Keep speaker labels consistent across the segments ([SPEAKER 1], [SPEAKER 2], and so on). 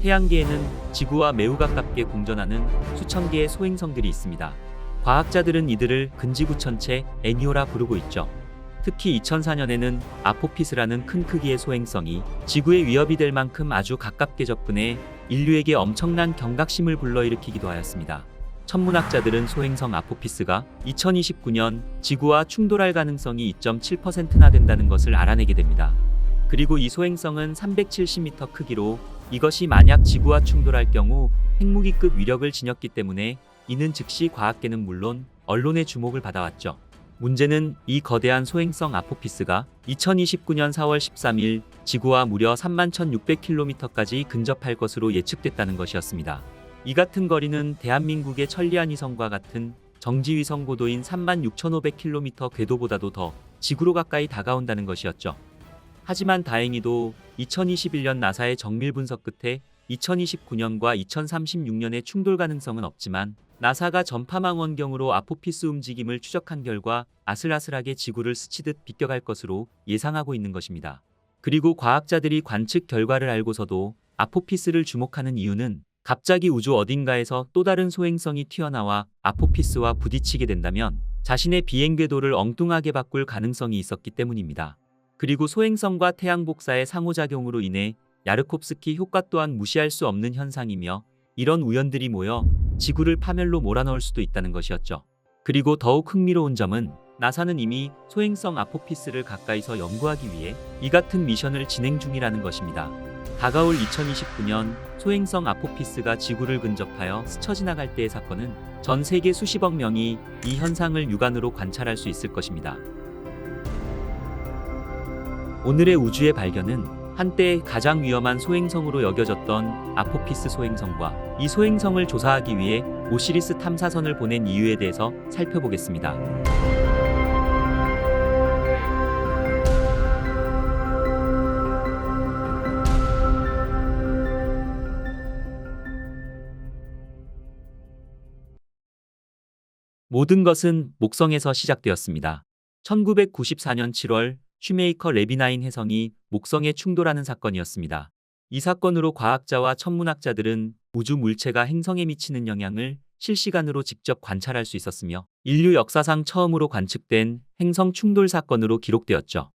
[SPEAKER 1] 태양계에는 지구와 매우 가깝게 공전하는 수천 개의 소행성들이 있습니다. 과학자들은 이들을 근지구천체 애니오라 부르고 있죠. 특히 2004년에는 아포피스라는 큰 크기의 소행성이 지구에 위협이 될 만큼 아주 가깝게 접근해 인류에게 엄청난 경각심을 불러일으키기도 하였습니다. 천문학자들은 소행성 아포피스가 2029년 지구와 충돌할 가능성이 2.7%나 된다는 것을 알아내게 됩니다. 그리고 이 소행성은 370m 크기로 이것이 만약 지구와 충돌할 경우 핵무기급 위력을 지녔기 때문에 이는 즉시 과학계는 물론 언론의 주목을 받아왔죠. 문제는 이 거대한 소행성 아포피스가 2029년 4월 13일 지구와 무려 31,600km까지 근접할 것으로 예측됐다는 것이었습니다. 이 같은 거리는 대한민국의 천리안 위성과 같은 정지위성 고도인 36,500km 궤도보다도 더 지구로 가까이 다가온다는 것이었죠. 하지만 다행히도 2021년 나사의 정밀 분석 끝에 2029년과 2036년의 충돌 가능성은 없지만 나사가 전파망 원경으로 아포피스 움직임을 추적한 결과 아슬아슬하게 지구를 스치듯 비껴갈 것으로 예상하고 있는 것입니다. 그리고 과학자들이 관측 결과를 알고서도 아포피스를 주목하는 이유는 갑자기 우주 어딘가에서 또 다른 소행성이 튀어나와 아포피스와 부딪히게 된다면 자신의 비행 궤도를 엉뚱하게 바꿀 가능성이 있었기 때문입니다. 그리고 소행성과 태양 복사의 상호작용으로 인해 야르콥스키 효과 또한 무시할 수 없는 현상이며 이런 우연들이 모여 지구를 파멸로 몰아넣을 수도 있다는 것이었죠. 그리고 더욱 흥미로운 점은 나사는 이미 소행성 아포피스를 가까이서 연구하기 위해 이 같은 미션을 진행 중이라는 것입니다. 다가올 2029년 소행성 아포피스가 지구를 근접하여 스쳐 지나갈 때의 사건은 전 세계 수십억 명이 이 현상을 육안으로 관찰할 수 있을 것입니다. 오늘의 우주의 발견은 한때 가장 위험한 소행성으로 여겨졌던 아포피스 소행성과 이 소행성을 조사하기 위해 오시리스 탐사선을 보낸 이유에 대해서 살펴보겠습니다. 모든 것은 목성에서 시작되었습니다. 1994년 7월 슈메이커 레비9 혜성이 목성에 충돌하는 사건이었습니다. 이 사건으로 과학자와 천문학자들은 우주 물체가 행성에 미치는 영향을 실시간으로 직접 관찰할 수 있었으며 인류 역사상 처음으로 관측된 행성 충돌 사건으로 기록되었죠.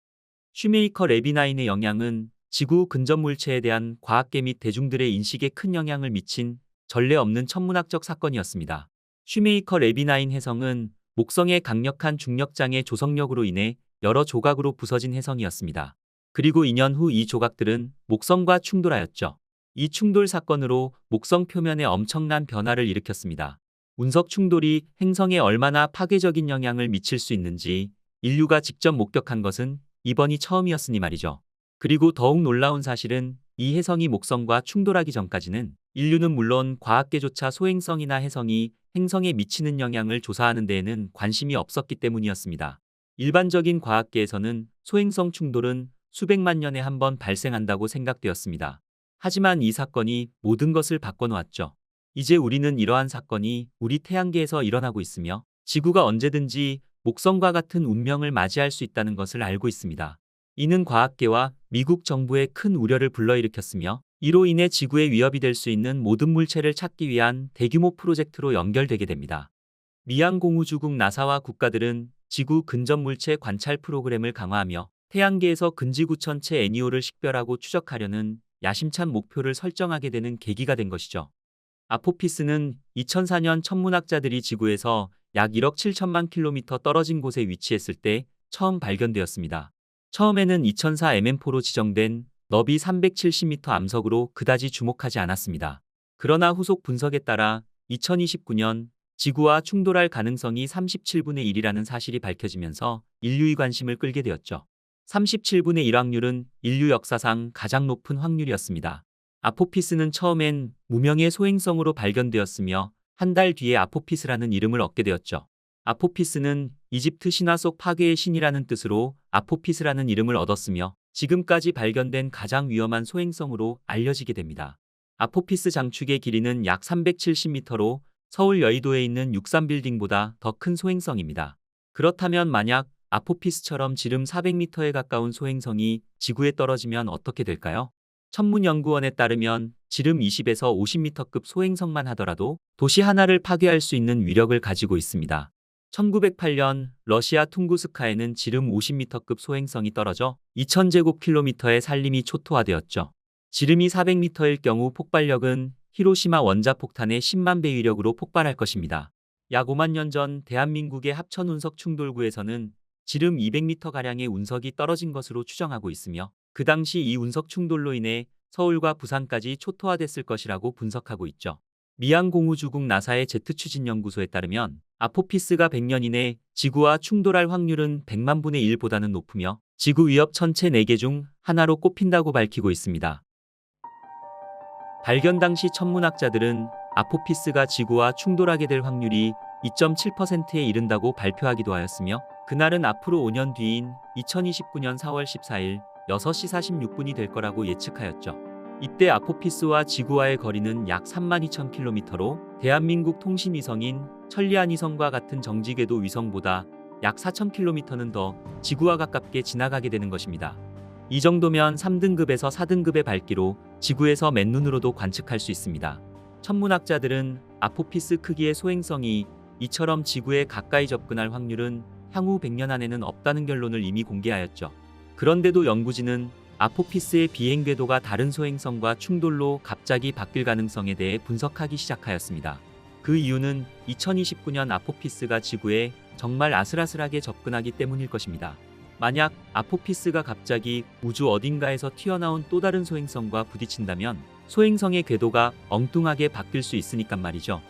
[SPEAKER 1] 슈메이커 레비9의 영향은 지구 근접 물체에 대한 과학계 및 대중들의 인식에 큰 영향을 미친 전례 없는 천문학적 사건이었습니다. 슈메이커 레비9 혜성은 목성의 강력한 중력장의 조성력으로 인해 여러 조각으로 부서진 혜성이었습니다. 그리고 2년 후 이 조각들은 목성과 충돌하였죠. 이 충돌 사건으로 목성 표면에 엄청난 변화를 일으켰습니다. 운석 충돌이 행성에 얼마나 파괴적인 영향을 미칠 수 있는지 인류가 직접 목격한 것은 이번이 처음이었으니 말이죠. 그리고 더욱 놀라운 사실은 이 혜성이 목성과 충돌하기 전까지는 인류는 물론 과학계조차 소행성이나 혜성이 행성에 미치는 영향을 조사하는 데에는 관심이 없었기 때문이었습니다. 일반적인 과학계에서는 소행성 충돌은 수백만 년에 한 번 발생한다고 생각되었습니다. 하지만 이 사건이 모든 것을 바꿔놓았죠. 이제 우리는 이러한 사건이 우리 태양계에서 일어나고 있으며 지구가 언제든지 목성과 같은 운명을 맞이할 수 있다는 것을 알고 있습니다. 이는 과학계와 미국 정부의 큰 우려를 불러일으켰으며 이로 인해 지구에 위협이 될 수 있는 모든 물체를 찾기 위한 대규모 프로젝트로 연결되게 됩니다. 미양 공우주국 나사와 국가들은 지구 근접 물체 관찰 프로그램을 강화하며 태양계에서 근지구천체 애니오를 식별하고 추적하려는 야심찬 목표를 설정하게 되는 계기가 된 것이죠. 아포피스는 2004년 천문학자들이 지구에서 약 1억 7천만 킬로미터 떨어진 곳에 위치했을 때 처음 발견되었습니다. 처음에는 2004 MM4로 지정된 너비 370m 암석으로 그다지 주목하지 않았습니다. 그러나 후속 분석에 따라 2029년 지구와 충돌할 가능성이 37분의 1이라는 사실이 밝혀지면서 인류의 관심을 끌게 되었죠. 37분의 1 확률은 인류 역사상 가장 높은 확률이었습니다. 아포피스는 처음엔 무명의 소행성으로 발견되었으며 한 달 뒤에 아포피스라는 이름을 얻게 되었죠. 아포피스는 이집트 신화 속 파괴의 신이라는 뜻으로 아포피스라는 이름을 얻었으며 지금까지 발견된 가장 위험한 소행성으로 알려지게 됩니다. 아포피스 장축의 길이는 약 370m로 서울 여의도에 있는 63빌딩보다 더 큰 소행성입니다. 그렇다면 만약 아포피스처럼 지름 400m에 가까운 소행성이 지구에 떨어지면 어떻게 될까요? 천문연구원에 따르면 지름 20에서 50m급 소행성만 하더라도 도시 하나를 파괴할 수 있는 위력을 가지고 있습니다. 1908년 러시아 퉁구스카에는 지름 50m급 소행성이 떨어져 2000제곱킬로미터의 산림이 초토화되었죠. 지름이 400m일 경우 폭발력은 히로시마 원자폭탄의 10만 배 위력으로 폭발할 것입니다. 약 5만 년 전 대한민국의 합천 운석 충돌구에서는 지름 200m가량의 운석이 떨어진 것으로 추정하고 있으며 그 당시 이 운석 충돌로 인해 서울과 부산까지 초토화됐을 것이라고 분석하고 있죠. 미양 공우주국 나사의 제트추진연구소에 따르면 아포피스가 100년 이내 지구와 충돌할 확률은 100만 분의 1보다는 높으며 지구 위협 천체 4개 중 하나로 꼽힌다고 밝히고 있습니다. 발견 당시 천문학자들은 아포피스가 지구와 충돌하게 될 확률이 2.7%에 이른다고 발표하기도 하였으며 그날은 앞으로 5년 뒤인 2029년 4월 14일 6시 46분이 될 거라고 예측하였죠. 이때 아포피스와 지구와의 거리는 약 32,000km로 대한민국 통신위성인 천리안위성과 같은 정지궤도 위성보다 약 4,000km는 더 지구와 가깝게 지나가게 되는 것입니다. 이 정도면 3등급에서 4등급의 밝기로 지구에서 맨눈으로도 관측할 수 있습니다. 천문학자들은 아포피스 크기의 소행성이 이처럼 지구에 가까이 접근할 확률은 향후 100년 안에는 없다는 결론을 이미 공개하였죠. 그런데도 연구진은 아포피스의 비행 궤도가 다른 소행성과 충돌로 갑자기 바뀔 가능성에 대해 분석하기 시작하였습니다. 그 이유는 2029년 아포피스가 지구에 정말 아슬아슬하게 접근하기 때문일 것입니다. 만약 아포피스가 갑자기 우주 어딘가에서 튀어나온 또 다른 소행성과 부딪힌다면 소행성의 궤도가 엉뚱하게 바뀔 수 있으니까 말이죠.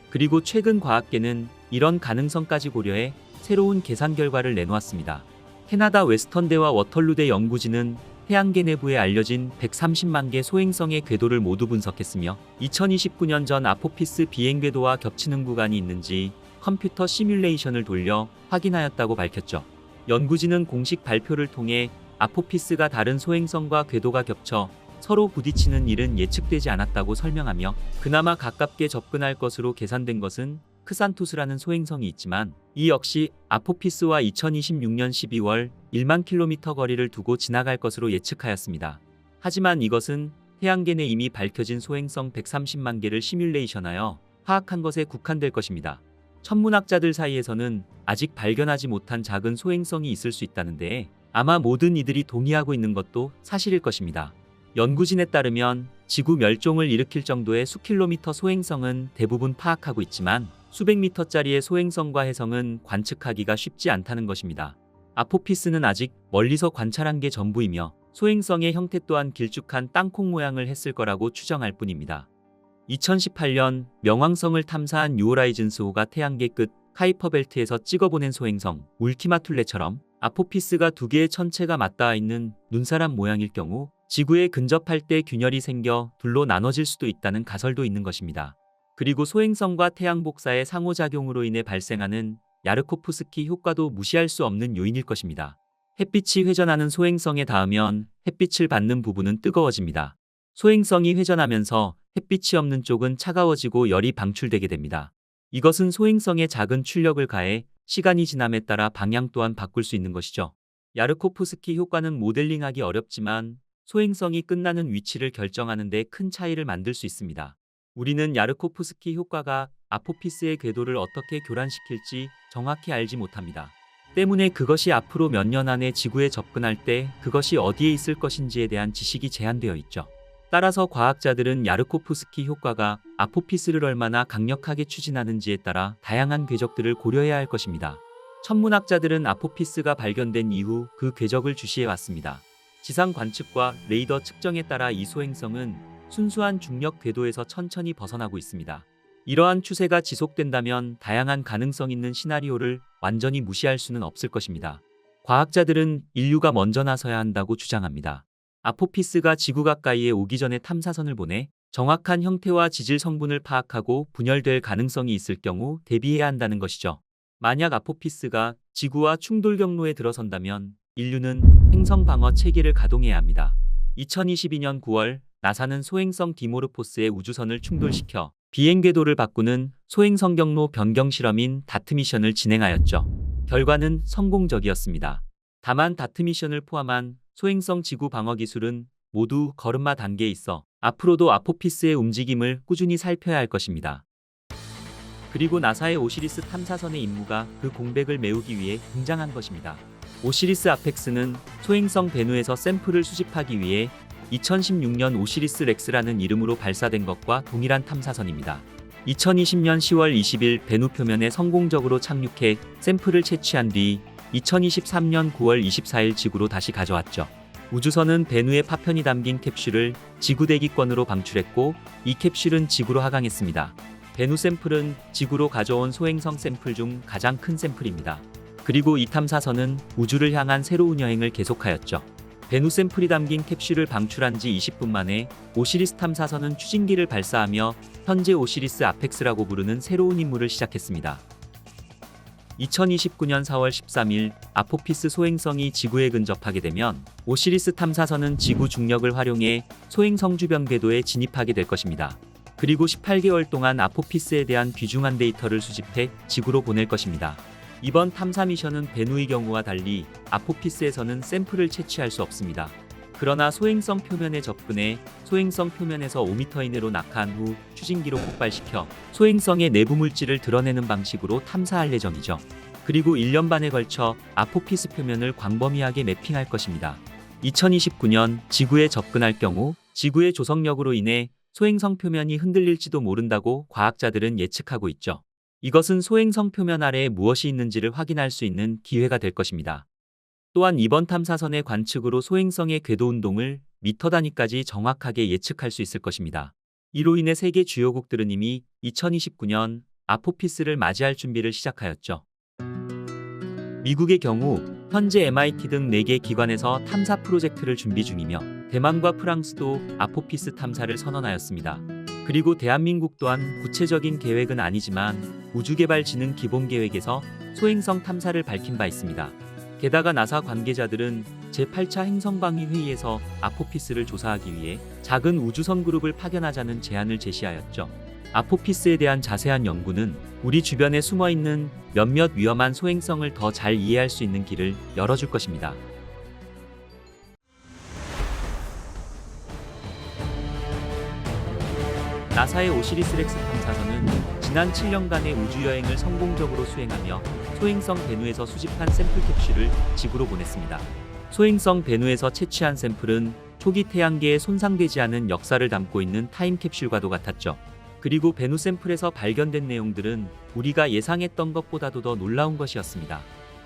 [SPEAKER 1] 그리고 최근 과학계는 이런 가능성까지 고려해 새로운 계산 결과를 내놓았습니다. 캐나다 웨스턴대와 워털루대 연구진은 태양계 내부에 알려진 130만 개 소행성의 궤도를 모두 분석했으며 2029년 전 아포피스 비행 궤도와 겹치는 구간이 있는지 컴퓨터 시뮬레이션을 돌려 확인하였다고 밝혔죠. 연구진은 공식 발표를 통해 아포피스가 다른 소행성과 궤도가 겹쳐 서로 부딪히는 일은 예측되지 않았다고 설명하며 그나마 가깝게 접근할 것으로 계산된 것은 크산토스라는 소행성이 있지만 이 역시 아포피스와 2026년 12월 1만 킬로미터 거리를 두고 지나갈 것으로 예측하였습니다. 하지만 이것은 태양계 내 이미 밝혀진 소행성 130만 개를 시뮬레이션하여 파악한 것에 국한될 것입니다. 천문학자들 사이에서는 아직 발견하지 못한 작은 소행성이 있을 수 있다는데 아마 모든 이들이 동의하고 있는 것도 사실일 것입니다. 연구진에 따르면 지구 멸종을 일으킬 정도의 수킬로미터 소행성은 대부분 파악하고 있지만 수백 미터짜리의 소행성과 해성은 관측하기가 쉽지 않다는 것입니다. 아포피스는 아직 멀리서 관찰한 게 전부이며 소행성의 형태 또한 길쭉한 땅콩 모양을 했을 거라고 추정할 뿐입니다. 2018년 명왕성을 탐사한 뉴호라이즌스호가 태양계 끝 카이퍼벨트에서 찍어보낸 소행성 울티마툴레처럼 아포피스가 두 개의 천체가 맞닿아 있는 눈사람 모양일 경우 지구에 근접할 때 균열이 생겨 둘로 나눠질 수도 있다는 가설도 있는 것입니다. 그리고 소행성과 태양 복사의 상호작용으로 인해 발생하는 야르코프스키 효과도 무시할 수 없는 요인일 것입니다. 햇빛이 회전하는 소행성에 닿으면 햇빛을 받는 부분은 뜨거워집니다. 소행성이 회전하면서 햇빛이 없는 쪽은 차가워지고 열이 방출되게 됩니다. 이것은 소행성에 작은 출력을 가해 시간이 지남에 따라 방향 또한 바꿀 수 있는 것이죠. 야르코프스키 효과는 모델링하기 어렵지만 소행성이 끝나는 위치를 결정하는 데 큰 차이를 만들 수 있습니다. 우리는 야르코프스키 효과가 아포피스의 궤도를 어떻게 교란시킬지 정확히 알지 못합니다. 때문에 그것이 앞으로 몇 년 안에 지구에 접근할 때 그것이 어디에 있을 것인지에 대한 지식이 제한되어 있죠. 따라서 과학자들은 야르코프스키 효과가 아포피스를 얼마나 강력하게 추진하는지에 따라 다양한 궤적들을 고려해야 할 것입니다. 천문학자들은 아포피스가 발견된 이후 그 궤적을 주시해 왔습니다. 지상 관측과 레이더 측정에 따라 이 소행성은 순수한 중력 궤도에서 천천히 벗어나고 있습니다. 이러한 추세가 지속된다면 다양한 가능성 있는 시나리오를 완전히 무시할 수는 없을 것입니다. 과학자들은 인류가 먼저 나서야 한다고 주장합니다. 아포피스가 지구 가까이에 오기 전에 탐사선을 보내 정확한 형태와 지질 성분을 파악하고 분열될 가능성이 있을 경우 대비해야 한다는 것이죠. 만약 아포피스가 지구와 충돌 경로에 들어선다면 인류는 행성 방어 체계를 가동해야 합니다. 2022년 9월 나사는 소행성 디모르포스의 우주선을 충돌시켜 비행 궤도를 바꾸는 소행성 경로 변경 실험인 다트 미션을 진행하였죠. 결과는 성공적이었습니다. 다만 다트 미션을 포함한 소행성 지구 방어 기술은 모두 걸음마 단계에 있어 앞으로도 아포피스의 움직임을 꾸준히 살펴야 할 것입니다. 그리고 나사의 오시리스 탐사선의 임무가 그 공백을 메우기 위해 등장한 것입니다. 오시리스 아펙스는 소행성 베누에서 샘플을 수집하기 위해 2016년 오시리스 렉스라는 이름으로 발사된 것과 동일한 탐사선입니다. 2020년 10월 20일 베누 표면에 성공적으로 착륙해 샘플을 채취한 뒤 2023년 9월 24일 지구로 다시 가져왔죠. 우주선은 베누의 파편이 담긴 캡슐을 지구 대기권으로 방출했고 이 캡슐은 지구로 하강했습니다. 베누 샘플은 지구로 가져온 소행성 샘플 중 가장 큰 샘플입니다. 그리고 이 탐사선은 우주를 향한 새로운 여행을 계속하였죠. 베누 샘플이 담긴 캡슐을 방출한 지 20분 만에 오시리스 탐사선은 추진기를 발사하며 현재 오시리스 아펙스라고 부르는 새로운 임무를 시작했습니다. 2029년 4월 13일 아포피스 소행성이 지구에 근접하게 되면 오시리스 탐사선은 지구 중력을 활용해 소행성 주변 궤도에 진입하게 될 것입니다. 그리고 18개월 동안 아포피스에 대한 귀중한 데이터를 수집해 지구로 보낼 것입니다. 이번 탐사 미션은 베누의 경우와 달리 아포피스에서는 샘플을 채취할 수 없습니다. 그러나 소행성 표면에 접근해 소행성 표면에서 5m 이내로 낙하한 후 추진기로 폭발시켜 소행성의 내부 물질을 드러내는 방식으로 탐사할 예정이죠. 그리고 1년 반에 걸쳐 아포피스 표면을 광범위하게 매핑할 것입니다. 2029년 지구에 접근할 경우 지구의 조성력으로 인해 소행성 표면이 흔들릴지도 모른다고 과학자들은 예측하고 있죠. 이것은 소행성 표면 아래에 무엇이 있는지를 확인할 수 있는 기회가 될 것입니다. 또한 이번 탐사선의 관측으로 소행성의 궤도 운동을 미터 단위까지 정확하게 예측할 수 있을 것입니다. 이로 인해 세계 주요국들은 이미 2029년 아포피스를 맞이할 준비를 시작하였죠. 미국의 경우 현재 MIT 등 4개 기관에서 탐사 프로젝트를 준비 중이며 대만과 프랑스도 아포피스 탐사를 선언하였습니다. 그리고 대한민국 또한 구체적인 계획은 아니지만 우주개발진흥기본계획에서 소행성 탐사를 밝힌 바 있습니다. 게다가 나사 관계자들은 제8차 행성방위회의에서 아포피스를 조사하기 위해 작은 우주선 그룹을 파견하자는 제안을 제시하였죠. 아포피스에 대한 자세한 연구는 우리 주변에 숨어있는 몇몇 위험한 소행성을 더 잘 이해할 수 있는 길을 열어줄 것입니다. 나사의 오시리스 렉스 탐사선은 지난 7년간의 우주여행을 성공적으로 수행하며 소행성 베누에서 수집한 샘플 캡슐을 지구로 보냈습니다. 소행성 베누에서 채취한 샘플은 초기 태양계에 손상되지 않은 역사를 담고 있는 타임캡슐과도 같았죠. 그리고 베누 샘플에서 발견된 내용들은 우리가 예상했던 것보다도 더 놀라운 것이었습니다.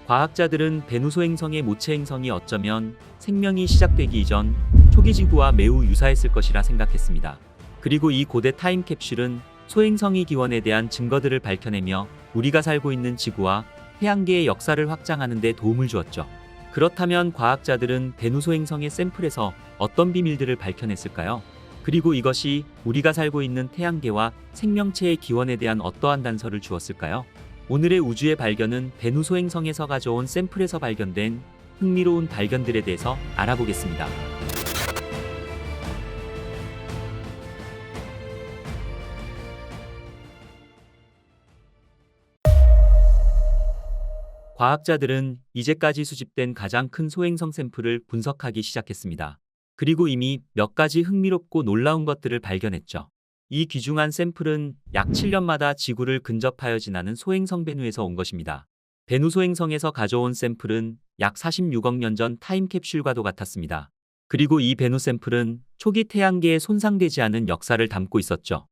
[SPEAKER 1] 과학자들은 베누 소행성의 모체 행성이 어쩌면 생명이 시작되기 이전 초기 지구와 매우 유사했을 것이라 생각했습니다. 그리고 이 고대 타임캡슐은 소행성의 기원에 대한 증거들을 밝혀내며 우리가 살고 있는 지구와 태양계의 역사를 확장하는 데 도움을 주었죠. 그렇다면 과학자들은 베누 소행성의 샘플에서 어떤 비밀들을 밝혀냈을까요? 그리고 이것이 우리가 살고 있는 태양계와 생명체의 기원에 대한 어떠한 단서를 주었을까요? 오늘의 우주의 발견은 베누 소행성에서 가져온 샘플에서 발견된 흥미로운 발견들에 대해서 알아보겠습니다. 과학자들은 이제까지 수집된 가장 큰 소행성 샘플을 분석하기 시작했습니다. 그리고 이미 몇 가지 흥미롭고 놀라운 것들을 발견했죠. 이 귀중한 샘플은 약 7년마다 지구를 근접하여 지나는 소행성 베누에서 온 것입니다. 베누 소행성에서 가져온 샘플은 약 46억 년 전 타임캡슐과도 같았습니다. 그리고 이 베누 샘플은 초기 태양계에 손상되지 않은 역사를 담고 있었죠.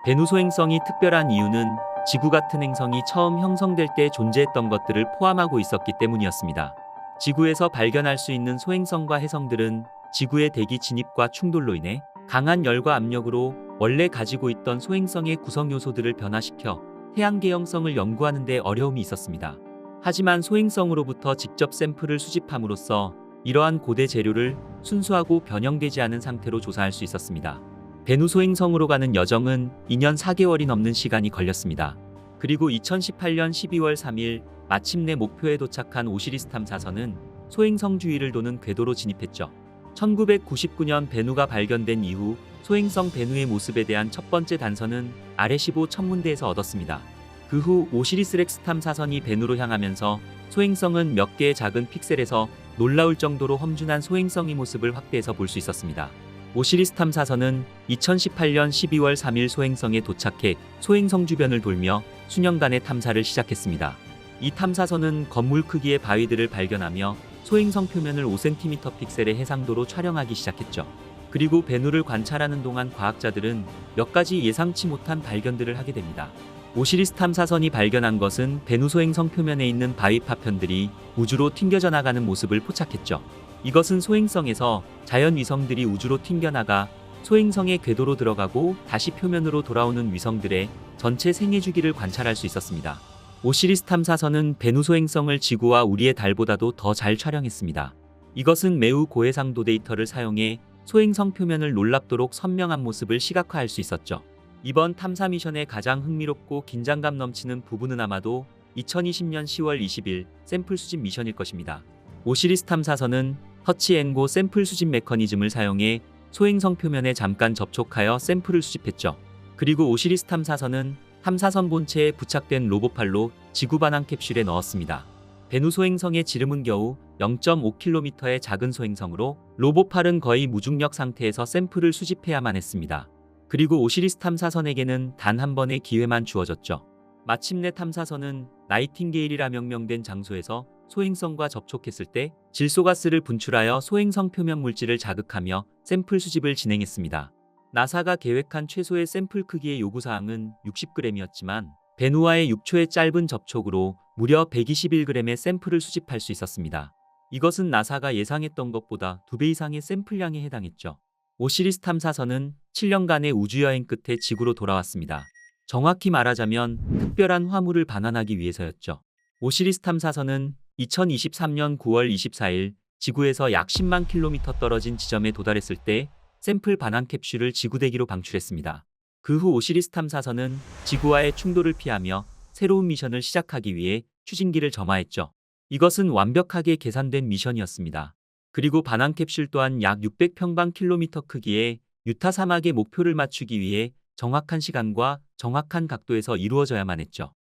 [SPEAKER 1] 베누 소행성이 특별한 이유는 지구 같은 행성이 처음 형성될 때 존재했던 것들을 포함하고 있었기 때문이었습니다. 지구에서 발견할 수 있는 소행성과 해성들은 지구의 대기 진입과 충돌로 인해 강한 열과 압력으로 원래 가지고 있던 소행성의 구성 요소들을 변화시켜 태양계 형성을 연구하는 데 어려움이 있었습니다. 하지만 소행성으로부터 직접 샘플을 수집함으로써 이러한 고대 재료를 순수하고 변형되지 않은 상태로 조사할 수 있었습니다. 베누 소행성으로 가는 여정은 2년 4개월이 넘는 시간이 걸렸습니다. 그리고 2018년 12월 3일 마침내 목표에 도착한 오시리스 탐사선은 소행성 주위를 도는 궤도로 진입했죠. 1999년 베누가 발견된 이후 소행성 베누의 모습에 대한 첫 번째 단서는 아레시보 천문대에서 얻었습니다. 그 후 오시리스 렉스 탐사선이 베누로 향하면서 소행성은 몇 개의 작은 픽셀에서 놀라울 정도로 험준한 소행성의 모습을 확대해서 볼 수 있었습니다. 오시리스 탐사선은 2018년 12월 3일 소행성에 도착해 소행성 주변을 돌며 수년간의 탐사를 시작했습니다. 이 탐사선은 건물 크기의 바위들을 발견하며 소행성 표면을 5cm 픽셀의 해상도로 촬영하기 시작했죠. 그리고 베누를 관찰하는 동안 과학자들은 몇 가지 예상치 못한 발견들을 하게 됩니다. 오시리스 탐사선이 발견한 것은 베누 소행성 표면에 있는 바위 파편들이 우주로 튕겨져 나가는 모습을 포착했죠. 이것은 소행성에서 자연 위성들이 우주로 튕겨나가 소행성의 궤도로 들어가고 다시 표면으로 돌아오는 위성들의 전체 생애 주기를 관찰할 수 있었습니다. 오시리스 탐사선은 베누 소행성을 지구와 우리의 달보다도 더 잘 촬영했습니다. 이것은 매우 고해상도 데이터를 사용해 소행성 표면을 놀랍도록 선명한 모습을 시각화할 수 있었죠. 이번 탐사 미션의 가장 흥미롭고 긴장감 넘치는 부분은 아마도 2020년 10월 20일 샘플 수집 미션일 것입니다. 오시리스 탐사선은 터치 앤 고 샘플 수집 메커니즘을 사용해 소행성 표면에 잠깐 접촉하여 샘플을 수집했죠. 그리고 오시리스 탐사선은 탐사선 본체에 부착된 로봇팔로 지구 반환 캡슐에 넣었습니다. 베누 소행성의 지름은 겨우 0.5km의 작은 소행성으로 로봇팔은 거의 무중력 상태에서 샘플을 수집해야만 했습니다. 그리고 오시리스 탐사선에게는 단 한 번의 기회만 주어졌죠. 마침내 탐사선은 나이팅게일이라 명명된 장소에서 소행성과 접촉했을 때 질소가스를 분출하여 소행성 표면 물질을 자극하며 샘플 수집을 진행했습니다. 나사가 계획한 최소의 샘플 크기의 요구사항은 60g이었지만 베누와의 6초의 짧은 접촉으로 무려 121g의 샘플을 수집할 수 있었습니다. 이것은 나사가 예상했던 것보다 2배 이상의 샘플량에 해당했죠. 오시리스 탐사선은 7년간의 우주여행 끝에 지구로 돌아왔습니다. 정확히 말하자면 특별한 화물을 반환하기 위해서였죠. 오시리스 탐사선은 2023년 9월 24일 지구에서 약 10만 킬로미터 떨어진 지점에 도달했을 때 샘플 반환 캡슐을 지구대기로 방출했습니다. 그 후 오시리스 탐사선은 지구와의 충돌을 피하며 새로운 미션을 시작하기 위해 추진기를 점화했죠. 이것은 완벽하게 계산된 미션이었습니다. 그리고 반환 캡슐 또한 약 600평방킬로미터 크기의 유타 사막의 목표를 맞추기 위해 정확한 시간과 정확한 각도에서 이루어져야만 했죠.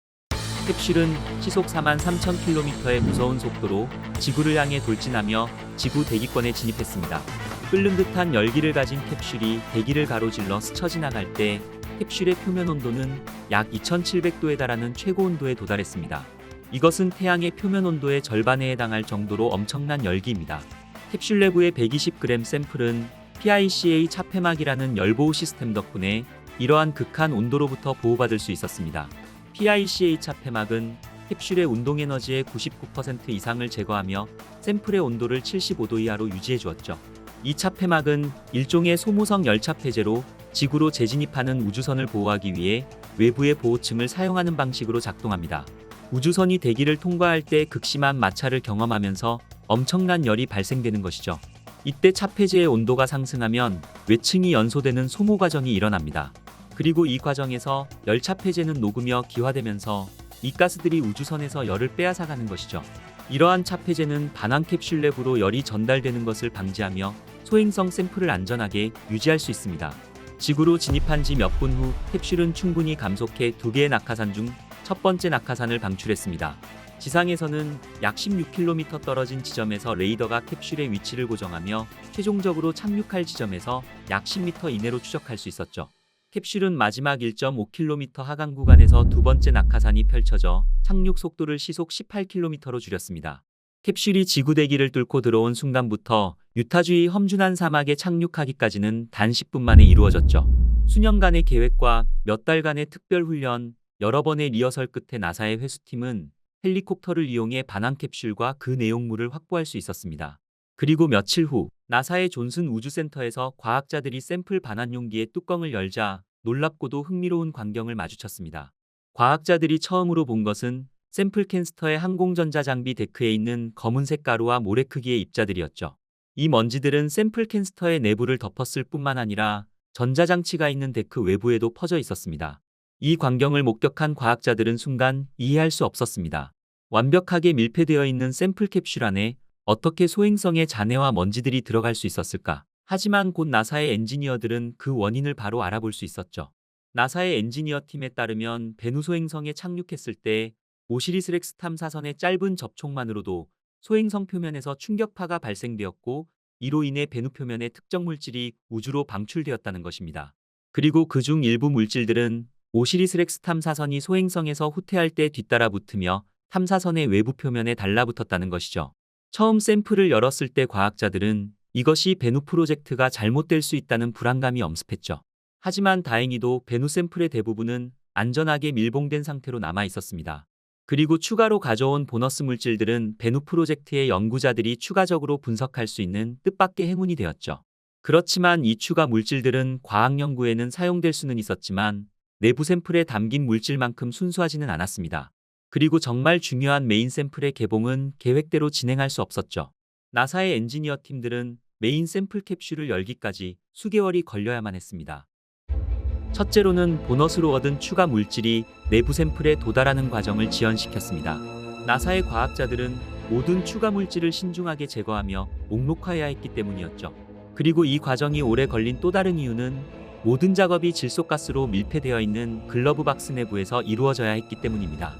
[SPEAKER 1] 캡슐은 시속 43,000km의 무서운 속도로 지구를 향해 돌진하며 지구 대기권에 진입했습니다. 끓는 듯한 열기를 가진 캡슐이 대기를 가로질러 스쳐 지나갈 때 캡슐의 표면 온도는 약 2700도에 달하는 최고 온도에 도달했습니다. 이것은 태양의 표면 온도의 절반에 해당할 정도로 엄청난 열기입니다. 캡슐 내부의 120g 샘플은 PICA 차폐막이라는 열보호 시스템 덕분에 이러한 극한 온도로부터 보호받을 수 있었습니다. PICA 차폐막은 캡슐의 운동 에너지의 99% 이상을 제거하며 샘플의 온도를 75도 이하로 유지해 주었죠. 이 차폐막은 일종의 소모성 열차 폐제로 지구로 재진입하는 우주선을 보호하기 위해 외부의 보호층을 사용하는 방식으로 작동합니다. 우주선이 대기를 통과할 때 극심한 마찰을 경험하면서 엄청난 열이 발생되는 것이죠. 이때 차폐제의 온도가 상승하면 외층이 연소되는 소모 과정이 일어납니다. 그리고 이 과정에서 열차 폐제는 녹으며 기화되면서 이 가스들이 우주선에서 열을 빼앗아가는 것이죠. 이러한 차폐제는 반환 캡슐 내부로 열이 전달되는 것을 방지하며 소행성 샘플을 안전하게 유지할 수 있습니다. 지구로 진입한 지 몇 분 후 캡슐은 충분히 감속해 2개의 낙하산 중 첫 번째 낙하산을 방출했습니다. 지상에서는 약 16km 떨어진 지점에서 레이더가 캡슐의 위치를 고정하며 최종적으로 착륙할 지점에서 약 10m 이내로 추적할 수 있었죠. 캡슐은 마지막 1.5km 하강 구간에서 두 번째 낙하산이 펼쳐져 착륙 속도를 시속 18km로 줄였습니다. 캡슐이 지구 대기를 뚫고 들어온 순간부터 유타주의 험준한 사막에 착륙하기까지는 단 10분 만에 이루어졌죠. 수년간의 계획과 몇 달간의 특별 훈련, 여러 번의 리허설 끝에 나사의 회수팀은 헬리콥터를 이용해 반환 캡슐과 그 내용물을 확보할 수 있었습니다. 그리고 며칠 후 나사의 존슨 우주센터에서 과학자들이 샘플 반환 용기의 뚜껑을 열자 놀랍고도 흥미로운 광경을 마주쳤습니다. 과학자들이 처음으로 본 것은 샘플 캔스터의 항공전자 장비 데크에 있는 검은색 가루와 모래 크기의 입자들이었죠. 이 먼지들은 샘플 캔스터의 내부를 덮었을 뿐만 아니라 전자장치가 있는 데크 외부에도 퍼져 있었습니다. 이 광경을 목격한 과학자들은 순간 이해할 수 없었습니다. 완벽하게 밀폐되어 있는 샘플 캡슐 안에 어떻게 소행성의 잔해와 먼지들이 들어갈 수 있었을까? 하지만 곧 나사의 엔지니어들은 그 원인을 바로 알아볼 수 있었죠. 나사의 엔지니어 팀에 따르면 베누 소행성에 착륙했을 때 오시리스 렉스 탐사선의 짧은 접촉만으로도 소행성 표면에서 충격파가 발생되었고 이로 인해 베누 표면의 특정 물질이 우주로 방출되었다는 것입니다. 그리고 그중 일부 물질들은 오시리스 렉스 탐사선이 소행성에서 후퇴할 때 뒤따라 붙으며 탐사선의 외부 표면에 달라붙었다는 것이죠. 처음 샘플을 열었을 때 과학자들은 이것이 베누 프로젝트가 잘못될 수 있다는 불안감이 엄습했죠. 하지만 다행히도 베누 샘플의 대부분은 안전하게 밀봉된 상태로 남아 있었습니다. 그리고 추가로 가져온 보너스 물질들은 베누 프로젝트의 연구자들이 추가적으로 분석할 수 있는 뜻밖의 행운이 되었죠. 그렇지만 이 추가 물질들은 과학 연구에는 사용될 수는 있었지만 내부 샘플에 담긴 물질만큼 순수하지는 않았습니다. 그리고 정말 중요한 메인 샘플의 개봉은 계획대로 진행할 수 없었죠. 나사의 엔지니어 팀들은 메인 샘플 캡슐을 열기까지 수개월이 걸려야만 했습니다. 첫째로는 보너스로 얻은 추가 물질이 내부 샘플에 도달하는 과정을 지연시켰습니다. 나사의 과학자들은 모든 추가 물질을 신중하게 제거하며 목록화해야 했기 때문이었죠. 그리고 이 과정이 오래 걸린 또 다른 이유는 모든 작업이 질소가스로 밀폐되어 있는 글러브 박스 내부에서 이루어져야 했기 때문입니다.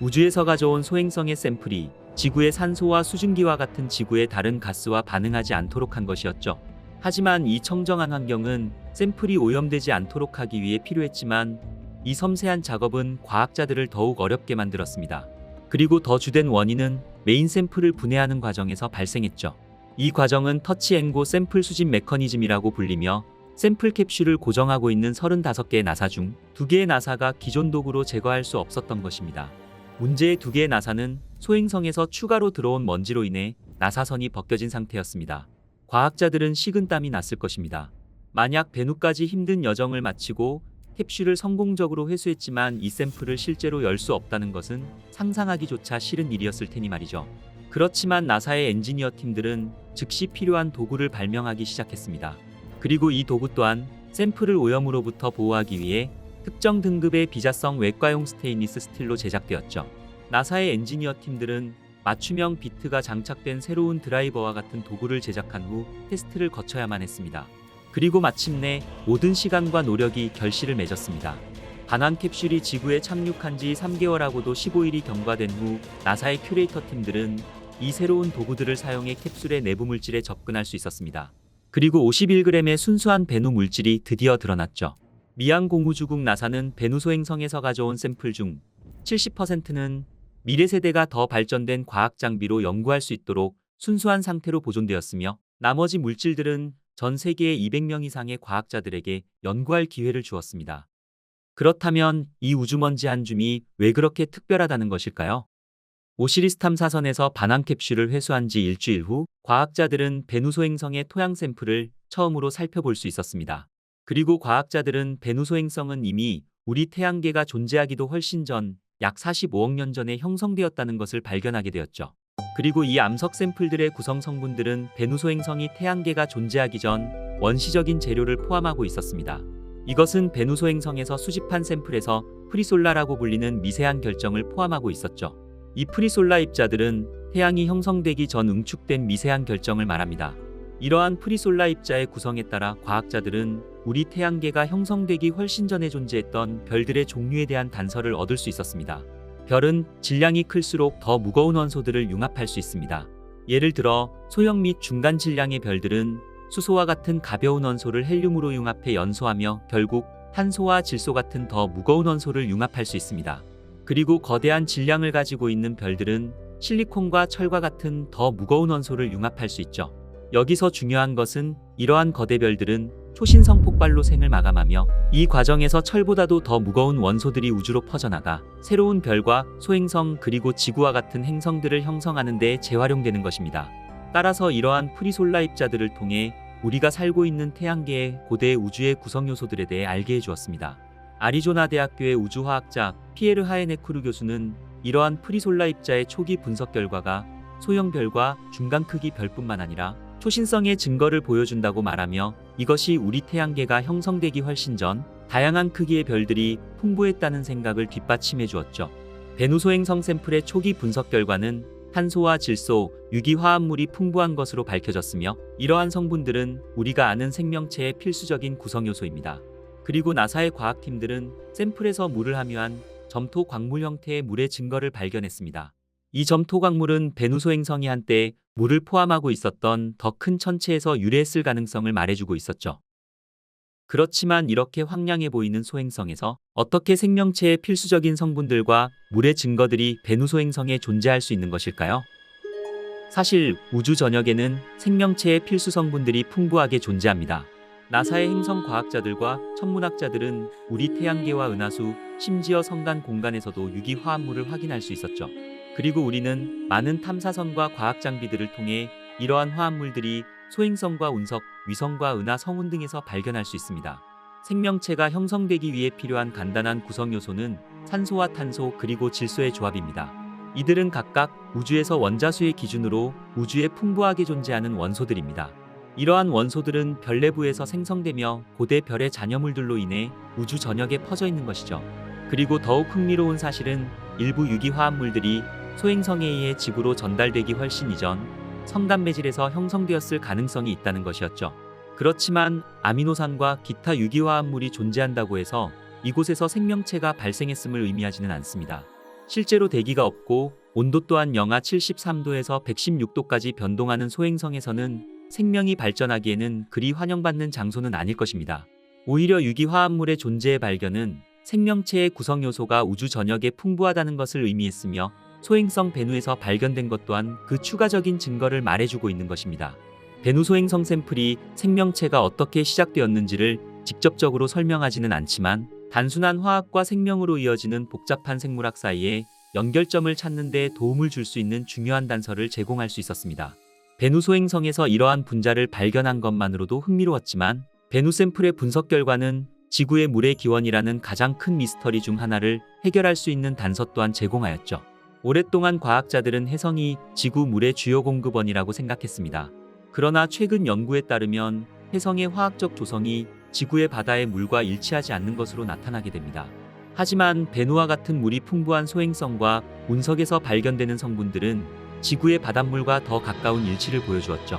[SPEAKER 1] 우주에서 가져온 소행성의 샘플이 지구의 산소와 수증기와 같은 지구의 다른 가스와 반응하지 않도록 한 것이었죠. 하지만 이 청정한 환경은 샘플이 오염되지 않도록 하기 위해 필요했지만 이 섬세한 작업은 과학자들을 더욱 어렵게 만들었습니다. 그리고 더 주된 원인은 메인 샘플을 분해하는 과정에서 발생했죠. 이 과정은 터치 앤 고 샘플 수집 메커니즘이라고 불리며 샘플 캡슐을 고정하고 있는 35개의 나사 중 2개의 나사가 기존 도구로 제거할 수 없었던 것입니다. 문제의 2개의 나사는 소행성에서 추가로 들어온 먼지로 인해 나사선이 벗겨진 상태였습니다. 과학자들은 식은땀이 났을 것입니다. 만약 베누까지 힘든 여정을 마치고 캡슐을 성공적으로 회수했지만 이 샘플을 실제로 열 수 없다는 것은 상상하기조차 싫은 일이었을 테니 말이죠. 그렇지만 나사의 엔지니어 팀들은 즉시 필요한 도구를 발명하기 시작했습니다. 그리고 이 도구 또한 샘플을 오염으로부터 보호하기 위해 특정 등급의 비자성 외과용 스테인리스 스틸로 제작되었죠. 나사의 엔지니어 팀들은 맞춤형 비트가 장착된 새로운 드라이버와 같은 도구를 제작한 후 테스트를 거쳐야만 했습니다. 그리고 마침내 모든 시간과 노력이 결실을 맺었습니다. 반환 캡슐이 지구에 착륙한 지 3개월하고도 15일이 경과된 후 나사의 큐레이터 팀들은 이 새로운 도구들을 사용해 캡슐의 내부 물질에 접근할 수 있었습니다. 그리고 51g의 순수한 베누 물질이 드디어 드러났죠. 미양 공우주국 나사는 베누 소행성에서 가져온 샘플 중 70%는 미래 세대가 더 발전된 과학 장비로 연구할 수 있도록 순수한 상태로 보존되었으며 나머지 물질들은 전 세계의 200명 이상의 과학자들에게 연구할 기회를 주었습니다. 그렇다면 이 우주먼지 한 줌이 왜 그렇게 특별하다는 것일까요? 오시리스 탐사선에서 반환 캡슐을 회수한 지 일주일 후 과학자들은 베누 소행성의 토양 샘플을 처음으로 살펴볼 수 있었습니다. 그리고 과학자들은 베누 소행성은 이미 우리 태양계가 존재하기도 훨씬 전 약 45억 년 전에 형성되었다는 것을 발견하게 되었죠. 그리고 이 암석 샘플들의 구성 성분들은 베누 소행성이 태양계가 존재하기 전 원시적인 재료를 포함하고 있었습니다. 이것은 베누 소행성에서 수집한 샘플에서 프리솔라라고 불리는 미세한 결정을 포함하고 있었죠. 이 프리솔라 입자들은 태양이 형성되기 전 응축된 미세한 결정을 말합니다. 이러한 프리솔라 입자의 구성에 따라 과학자들은 우리 태양계가 형성되기 훨씬 전에 존재했던 별들의 종류에 대한 단서를 얻을 수 있었습니다. 별은 질량이 클수록 더 무거운 원소들을 융합할 수 있습니다. 예를 들어 소형 및 중간 질량의 별들은 수소와 같은 가벼운 원소를 헬륨으로 융합해 연소하며 결국 탄소와 질소 같은 더 무거운 원소를 융합할 수 있습니다. 그리고 거대한 질량을 가지고 있는 별들은 실리콘과 철과 같은 더 무거운 원소를 융합할 수 있죠. 여기서 중요한 것은 이러한 거대 별들은 초신성 폭발로 생을 마감하며 이 과정에서 철보다도 더 무거운 원소들이 우주로 퍼져나가 새로운 별과 소행성 그리고 지구와 같은 행성들을 형성하는 데 재활용되는 것입니다. 따라서 이러한 프리솔라 입자들을 통해 우리가 살고 있는 태양계의 고대 우주의 구성 요소들에 대해 알게 해주었습니다. 아리조나 대학교의 우주화학자 피에르 하에네쿠르 교수는 이러한 프리솔라 입자의 초기 분석 결과가 소형 별과 중간 크기 별뿐만 아니라 초신성의 증거를 보여준다고 말하며 이것이 우리 태양계가 형성되기 훨씬 전 다양한 크기의 별들이 풍부했다는 생각을 뒷받침해 주었죠. 베누 소행성 샘플의 초기 분석 결과는 탄소와 질소, 유기화합물이 풍부한 것으로 밝혀졌으며 이러한 성분들은 우리가 아는 생명체의 필수적인 구성 요소입니다. 그리고 나사의 과학팀들은 샘플에서 물을 함유한 점토 광물 형태의 물의 증거를 발견했습니다. 이 점토광물은 베누소 행성이 한때 물을 포함하고 있었던 더 큰 천체에서 유래했을 가능성을 말해주고 있었죠. 그렇지만 이렇게 황량해 보이는 소행성에서 어떻게 생명체의 필수적인 성분들과 물의 증거들이 베누소 행성에 존재할 수 있는 것일까요? 사실 우주 전역에는 생명체의 필수 성분들이 풍부하게 존재합니다. 나사의 행성 과학자들과 천문학자들은 우리 태양계와 은하수, 심지어 성간 공간에서도 유기 화합물을 확인할 수 있었죠. 그리고 우리는 많은 탐사선과 과학 장비들을 통해 이러한 화합물들이 소행성과 운석, 위성과 은하 성운 등에서 발견할 수 있습니다. 생명체가 형성되기 위해 필요한 간단한 구성 요소는 산소와 탄소 그리고 질소의 조합입니다. 이들은 각각 우주에서 원자수의 기준으로 우주에 풍부하게 존재하는 원소들입니다. 이러한 원소들은 별 내부에서 생성되며 고대 별의 잔여물들로 인해 우주 전역에 퍼져 있는 것이죠. 그리고 더욱 흥미로운 사실은 일부 유기화합물들이 소행성에 의해 지구로 전달되기 훨씬 이전 성간 매질에서 형성되었을 가능성이 있다는 것이었죠. 그렇지만 아미노산과 기타 유기화합물이 존재한다고 해서 이곳에서 생명체가 발생했음을 의미하지는 않습니다. 실제로 대기가 없고 온도 또한 영하 73도에서 116도까지 변동하는 소행성에서는 생명이 발전하기에는 그리 환영받는 장소는 아닐 것입니다. 오히려 유기화합물의 존재의 발견은 생명체의 구성 요소가 우주 전역에 풍부하다는 것을 의미했으며 소행성 베누에서 발견된 것 또한 그 추가적인 증거를 말해주고 있는 것입니다. 베누 소행성 샘플이 생명체가 어떻게 시작되었는지를 직접적으로 설명하지는 않지만 단순한 화학과 생명으로 이어지는 복잡한 생물학 사이에 연결점을 찾는 데 도움을 줄 수 있는 중요한 단서를 제공할 수 있었습니다. 베누 소행성에서 이러한 분자를 발견한 것만으로도 흥미로웠지만 베누 샘플의 분석 결과는 지구의 물의 기원이라는 가장 큰 미스터리 중 하나를 해결할 수 있는 단서 또한 제공하였죠. 오랫동안 과학자들은 혜성이 지구 물의 주요 공급원이라고 생각했습니다. 그러나 최근 연구에 따르면 혜성의 화학적 조성이 지구의 바다의 물과 일치하지 않는 것으로 나타나게 됩니다. 하지만 베누와 같은 물이 풍부한 소행성과 운석에서 발견되는 성분들은 지구의 바닷물과 더 가까운 일치를 보여주었죠.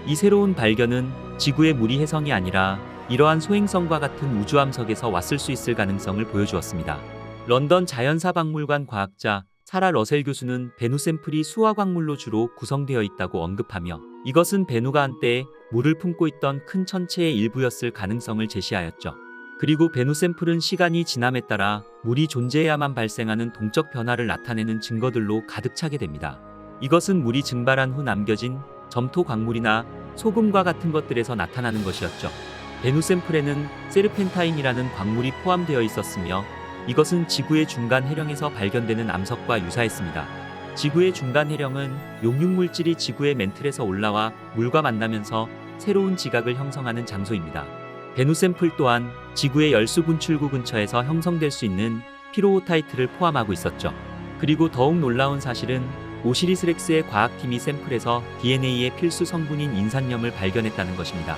[SPEAKER 1] 이 새로운 발견은 지구의 물이 혜성이 아니라 이러한 소행성과 같은 우주함석에서 왔을 수 있을 가능성을 보여주었습니다. 런던 자연사박물관 과학자 사라 러셀 교수는 베누 샘플이 수화광물로 주로 구성되어 있다고 언급하며 이것은 베누가 한때 물을 품고 있던 큰 천체의 일부였을 가능성을 제시하였죠. 그리고 베누 샘플은 시간이 지남에 따라 물이 존재해야만 발생하는 동적 변화를 나타내는 증거들로 가득 차게 됩니다. 이것은 물이 증발한 후 남겨진 점토 광물이나 소금과 같은 것들에서 나타나는 것이었죠. 베누 샘플에는 세르펜타인이라는 광물이 포함되어 있었으며 이것은 지구의 중간 해령에서 발견되는 암석과 유사했습니다. 지구의 중간 해령은 용융물질이 지구의 멘틀에서 올라와 물과 만나면서 새로운 지각을 형성하는 장소입니다. 베누 샘플 또한 지구의 열수 분출구 근처에서 형성될 수 있는 피로호타이트를 포함하고 있었죠. 그리고 더욱 놀라운 사실은 오시리스 렉스의 과학팀이 샘플에서 DNA의 필수 성분인 인산염을 발견했다는 것입니다.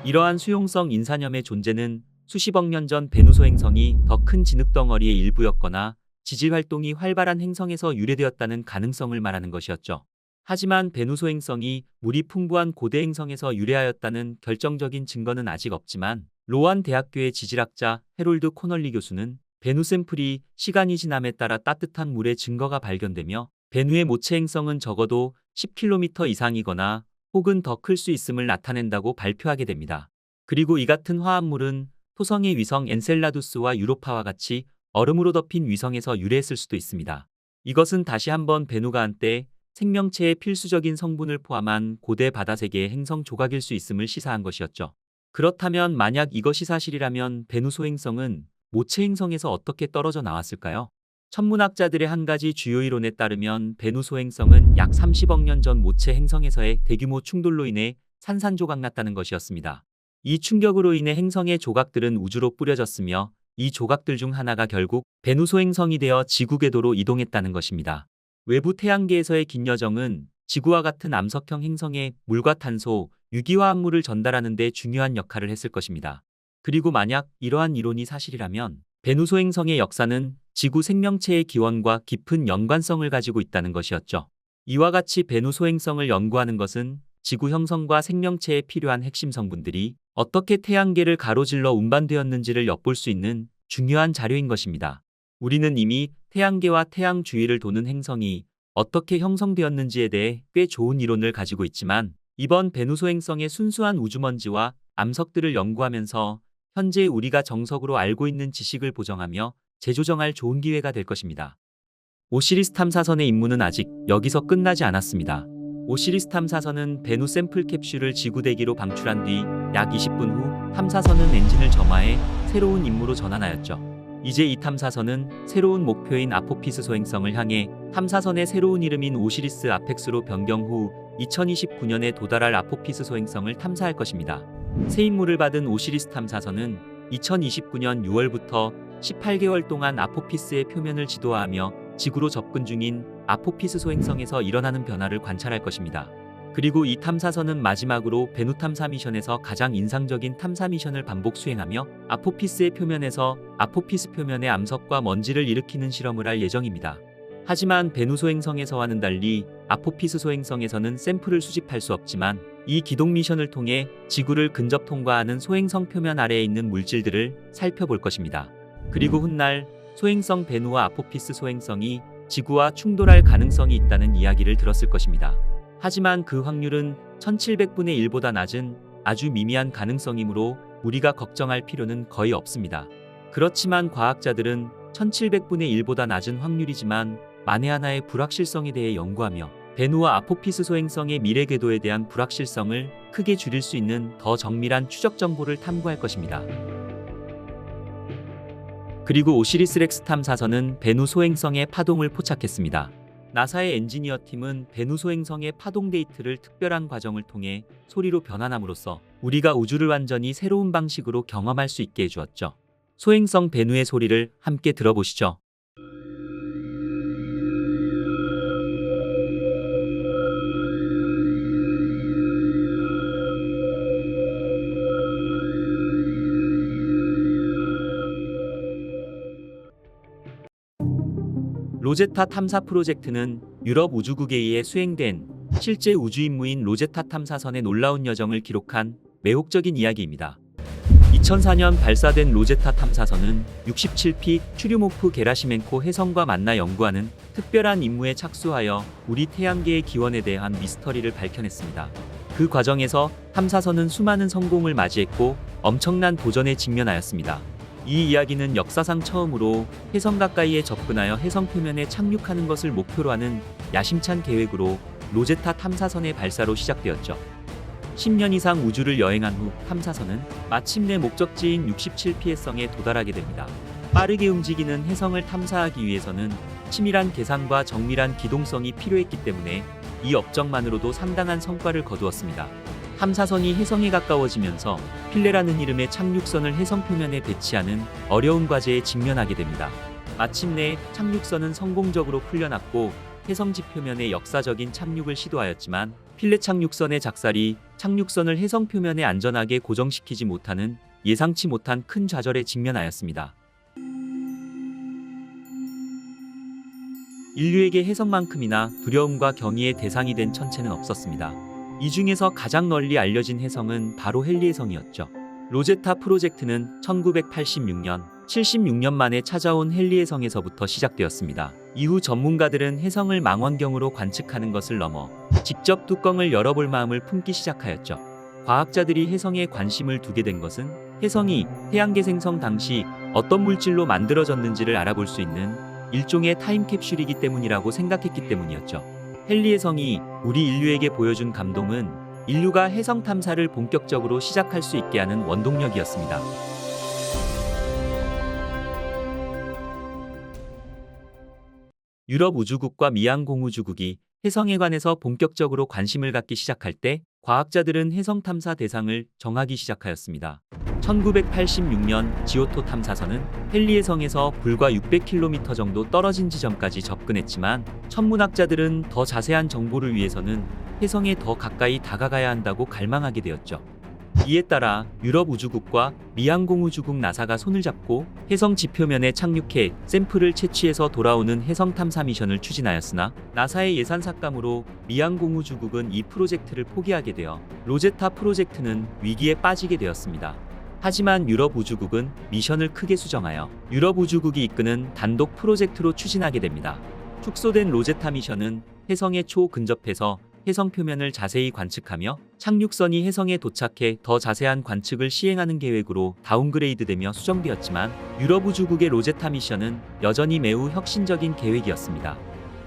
[SPEAKER 1] 이러한 수용성 인산염의 존재는 수십억 년 전 베누 소행성이 더 큰 진흙덩어리의 일부였거나 지질 활동이 활발한 행성에서 유래되었다는 가능성을 말하는 것이었죠. 하지만 베누 소행성이 물이 풍부한 고대 행성에서 유래하였다는 결정적인 증거는 아직 없지만 로완 대학교의 지질학자 해롤드 코널리 교수는 베누 샘플이 시간이 지남에 따라 따뜻한 물의 증거가 발견되며 베누의 모체 행성은 적어도 10km 이상이거나 혹은 더 클 수 있음을 나타낸다고 발표하게 됩니다. 그리고 이 같은 화합물은 토성의 위성 엔셀라두스와 유로파와 같이 얼음으로 덮인 위성에서 유래했을 수도 있습니다. 이것은 다시 한번 베누가 한때 생명체의 필수적인 성분을 포함한 고대 바다세계의 행성 조각일 수 있음을 시사한 것이었죠. 그렇다면 만약 이것이 사실이라면 베누 소행성은 모체 행성에서 어떻게 떨어져 나왔을까요? 천문학자들의 한 가지 주요 이론에 따르면 베누 소행성은 약 30억 년 전 모체 행성에서의 대규모 충돌로 인해 산산조각 났다는 것이었습니다. 이 충격으로 인해 행성의 조각들은 우주로 뿌려졌으며 이 조각들 중 하나가 결국 베누 소행성이 되어 지구 궤도로 이동했다는 것입니다. 외부 태양계에서의 긴 여정은 지구와 같은 암석형 행성에 물과 탄소, 유기화합물을 전달하는 데 중요한 역할을 했을 것입니다. 그리고 만약 이러한 이론이 사실이라면 베누 소행성의 역사는 지구 생명체의 기원과 깊은 연관성을 가지고 있다는 것이었죠. 이와 같이 베누 소행성을 연구하는 것은 지구 형성과 생명체에 필요한 핵심 성분들이 어떻게 태양계를 가로질러 운반되었는지를 엿볼 수 있는 중요한 자료인 것입니다. 우리는 이미 태양계와 태양 주위를 도는 행성이 어떻게 형성되었는지에 대해 꽤 좋은 이론을 가지고 있지만 이번 베누 소행성의 순수한 우주먼지와 암석들을 연구하면서 현재 우리가 정석으로 알고 있는 지식을 보정하며 재조정할 좋은 기회가 될 것입니다. 오시리스 탐사선의 임무는 아직 여기서 끝나지 않았습니다. 오시리스 탐사선은 베누 샘플 캡슐을 지구대기로 방출한 뒤 약 20분 후 탐사선은 엔진을 점화해 새로운 임무로 전환하였죠. 이제 이 탐사선은 새로운 목표인 아포피스 소행성을 향해 탐사선의 새로운 이름인 오시리스 아펙스로 변경 후 2029년에 도달할 아포피스 소행성을 탐사할 것입니다. 새 임무를 받은 오시리스 탐사선은 2029년 6월부터 18개월 동안 아포피스의 표면을 지도하며 지구로 접근 중인 아포피스 소행성에서 일어나는 변화를 관찰할 것입니다. 그리고 이 탐사선은 마지막으로 베누 탐사 미션에서 가장 인상적인 탐사 미션을 반복 수행하며 아포피스의 표면에서 아포피스 표면의 암석과 먼지를 일으키는 실험을 할 예정입니다. 하지만 베누 소행성에서와는 달리 아포피스 소행성에서는 샘플을 수집할 수 없지만 이 기동 미션을 통해 지구를 근접 통과하는 소행성 표면 아래에 있는 물질들을 살펴볼 것입니다. 그리고 훗날 소행성 베누와 아포피스 소행성이 지구와 충돌할 가능성이 있다는 이야기를 들었을 것입니다. 하지만 그 확률은 1700분의 1보다 낮은 아주 미미한 가능성이므로 우리가 걱정할 필요는 거의 없습니다. 그렇지만 과학자들은 1700분의 1보다 낮은 확률이지만 만에 하나의 불확실성에 대해 연구하며 베누와 아포피스 소행성의 미래 궤도에 대한 불확실성을 크게 줄일 수 있는 더 정밀한 추적 정보를 탐구할 것입니다. 그리고 오시리스 렉스 탐사선은 베누 소행성의 파동을 포착했습니다. 나사의 엔지니어 팀은 베누 소행성의 파동 데이터를 특별한 과정을 통해 소리로 변환함으로써 우리가 우주를 완전히 새로운 방식으로 경험할 수 있게 해주었죠. 소행성 베누의 소리를 함께 들어보시죠. 로제타 탐사 프로젝트는 유럽 우주국에 의해 수행된 실제 우주 임무인 로제타 탐사선의 놀라운 여정을 기록한 매혹적인 이야기입니다. 2004년 발사된 로제타 탐사선은 67P 추류모프 게라시멘코 혜성과 만나 연구하는 특별한 임무에 착수하여 우리 태양계의 기원에 대한 미스터리를 밝혀냈습니다. 그 과정에서 탐사선은 수많은 성공을 맞이했고 엄청난 도전에 직면하였습니다. 이 이야기는 역사상 처음으로 혜성 가까이에 접근하여 혜성 표면에 착륙하는 것을 목표로 하는 야심찬 계획으로 로제타 탐사선의 발사로 시작되었죠. 10년 이상 우주를 여행한 후 탐사선은 마침내 목적지인 67P 혜성에 도달하게 됩니다. 빠르게 움직이는 혜성을 탐사하기 위해서는 치밀한 계산과 정밀한 기동성이 필요했기 때문에 이 업적만으로도 상당한 성과를 거두었습니다. 탐사선이 혜성에 가까워지면서 필레라는 이름의 착륙선을 혜성 표면에 배치하는 어려운 과제에 직면하게 됩니다. 마침내 착륙선은 성공적으로 풀려났고 혜성 지표면에 역사적인 착륙을 시도하였지만 필레 착륙선의 작살이 착륙선을 혜성 표면에 안전하게 고정시키지 못하는 예상치 못한 큰 좌절에 직면하였습니다. 인류에게 혜성만큼이나 두려움과 경의의 대상이 된 천체는 없었습니다. 이 중에서 가장 널리 알려진 혜성은 바로 헨리 혜성이었죠. 로제타 프로젝트는 1986년, 76년 만에 찾아온 헨리 혜성에서부터 시작되었습니다. 이후 전문가들은 혜성을 망원경으로 관측하는 것을 넘어 직접 뚜껑을 열어볼 마음을 품기 시작하였죠. 과학자들이 혜성에 관심을 두게 된 것은 혜성이 태양계 생성 당시 어떤 물질로 만들어졌는지를 알아볼 수 있는 일종의 타임캡슐이기 때문이라고 생각했기 때문이었죠. 헨리 혜성이 우리 인류에게 보여준 감동은 인류가 혜성 탐사를 본격적으로 시작할 수 있게 하는 원동력이었습니다. 유럽 우주국과 미양 공우주국이 혜성에 관해서 본격적으로 관심을 갖기 시작할 때 과학자들은 혜성 탐사 대상을 정하기 시작하였습니다. 1986년 지오토 탐사선은 헨리 혜성에서 불과 600km 정도 떨어진 지점까지 접근했지만 천문학자들은 더 자세한 정보를 위해서는 혜성에 더 가까이 다가가야 한다고 갈망하게 되었죠. 이에 따라 유럽 우주국과 미양 공우주국 나사가 손을 잡고 혜성 지표면에 착륙해 샘플을 채취해서 돌아오는 혜성 탐사 미션을 추진하였으나 나사의 예산 삭감으로 미양 공우주국은 이 프로젝트를 포기하게 되어 로제타 프로젝트는 위기에 빠지게 되었습니다. 하지만 유럽 우주국은 미션을 크게 수정하여 유럽 우주국이 이끄는 단독 프로젝트로 추진하게 됩니다. 축소된 로제타 미션은 혜성의 초근접해서 혜성 표면을 자세히 관측하며 착륙선이 혜성에 도착해 더 자세한 관측을 시행하는 계획으로 다운그레이드되며 수정되었지만 유럽 우주국의 로제타 미션은 여전히 매우 혁신적인 계획이었습니다.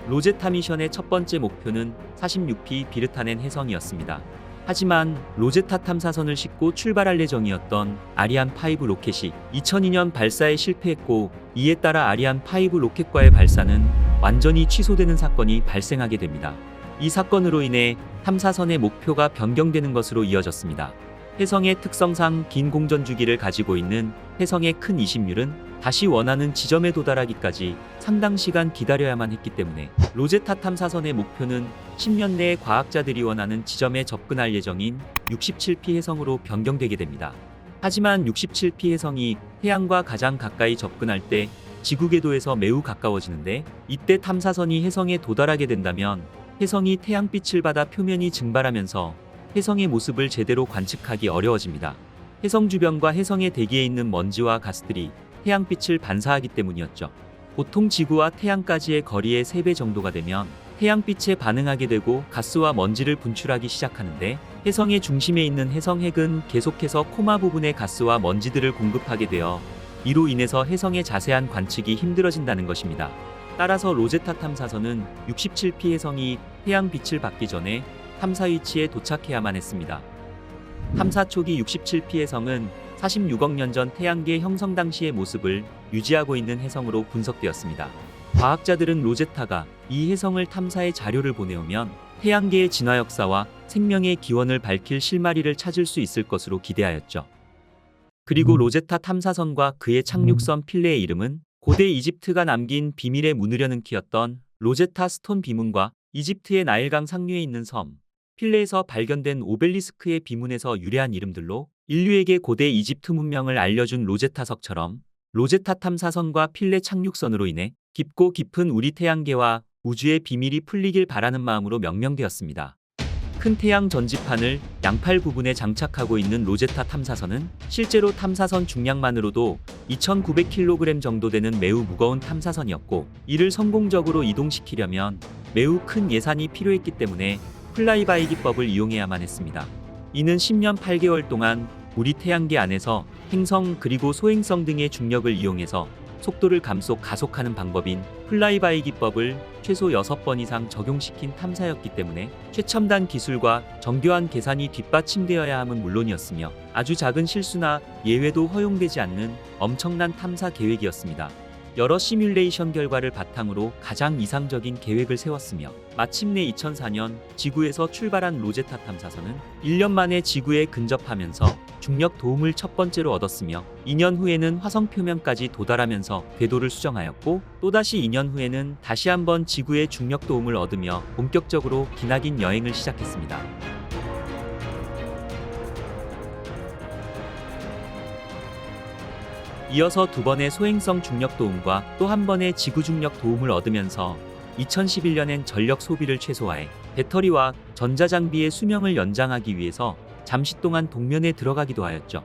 [SPEAKER 1] 로제타 미션의 첫 번째 목표는 46P 비르타넨 혜성이었습니다. 하지만 로제타 탐사선을 싣고 출발할 예정이었던 아리안5 로켓이 2002년 발사에 실패했고, 이에 따라 아리안5 로켓과의 발사는 완전히 취소되는 사건이 발생하게 됩니다. 이 사건으로 인해 탐사선의 목표가 변경되는 것으로 이어졌습니다. 혜성의 특성상 긴 공전 주기를 가지고 있는 혜성의 큰 이심률은 다시 원하는 지점에 도달하기까지 상당 시간 기다려야만 했기 때문에 로제타 탐사선의 목표는 10년 내에 과학자들이 원하는 지점에 접근할 예정인 67P 혜성으로 변경되게 됩니다. 하지만 67P 혜성이 태양과 가장 가까이 접근할 때 지구 궤도에서 매우 가까워지는데, 이때 탐사선이 혜성에 도달하게 된다면 혜성이 태양빛을 받아 표면이 증발하면서 혜성의 모습을 제대로 관측하기 어려워집니다. 혜성 주변과 혜성의 대기에 있는 먼지와 가스들이 태양빛을 반사하기 때문이었죠. 보통 지구와 태양까지의 거리의 3배 정도가 되면 태양빛에 반응하게 되고 가스와 먼지를 분출하기 시작하는데, 혜성의 중심에 있는 혜성 핵은 계속해서 코마 부분의 가스와 먼지들을 공급하게 되어 이로 인해서 혜성의 자세한 관측이 힘들어진다는 것입니다. 따라서 로제타 탐사선은 67P 혜성이 태양빛을 받기 전에 탐사 위치에 도착해야만 했습니다. 탐사 초기 67P 혜성은 46억 년 전 태양계 형성 당시의 모습을 유지하고 있는 혜성으로 분석되었습니다. 과학자들은 로제타가 이 혜성을 탐사해 자료를 보내오면 태양계의 진화 역사와 생명의 기원을 밝힐 실마리를 찾을 수 있을 것으로 기대하였죠. 그리고 로제타 탐사선과 그의 착륙선 필레의 이름은 고대 이집트가 남긴 비밀의 문을 여는 키였던 로제타 스톤 비문과 이집트의 나일강 상류에 있는 섬 필레에서 발견된 오벨리스크의 비문에서 유래한 이름들로 인류에게 고대 이집트 문명을 알려준 로제타석처럼 로제타 탐사선과 필레 착륙선으로 인해 깊고 깊은 우리 태양계와 우주의 비밀이 풀리길 바라는 마음으로 명명되었습니다. 큰 태양 전지판을 양팔 부분에 장착하고 있는 로제타 탐사선은 실제로 탐사선 중량만으로도 2,900kg 정도 되는 매우 무거운 탐사선이었고, 이를 성공적으로 이동시키려면 매우 큰 예산이 필요했기 때문에 플라이바이 기법을 이용해야만 했습니다. 이는 10년 8개월 동안 우리 태양계 안에서 행성 그리고 소행성 등의 중력을 이용해서 속도를 가속하는 방법인 플라이바이 기법을 최소 6번 이상 적용시킨 탐사였기 때문에 최첨단 기술과 정교한 계산이 뒷받침되어야 함은 물론이었으며 아주 작은 실수나 예외도 허용되지 않는 엄청난 탐사 계획이었습니다. 여러 시뮬레이션 결과를 바탕으로 가장 이상적인 계획을 세웠으며 마침내 2004년 지구에서 출발한 로제타 탐사선은 1년 만에 지구에 근접하면서 중력 도움을 첫 번째로 얻었으며 2년 후에는 화성 표면까지 도달하면서 궤도를 수정하였고, 또다시 2년 후에는 다시 한번 지구의 중력 도움을 얻으며 본격적으로 기나긴 여행을 시작했습니다. 이어서 2번의 소행성 중력 도움과 또 한 번의 지구 중력 도움을 얻으면서 2011년엔 전력 소비를 최소화해 배터리와 전자장비의 수명을 연장하기 위해서 잠시 동안 동면에 들어가기도 하였죠.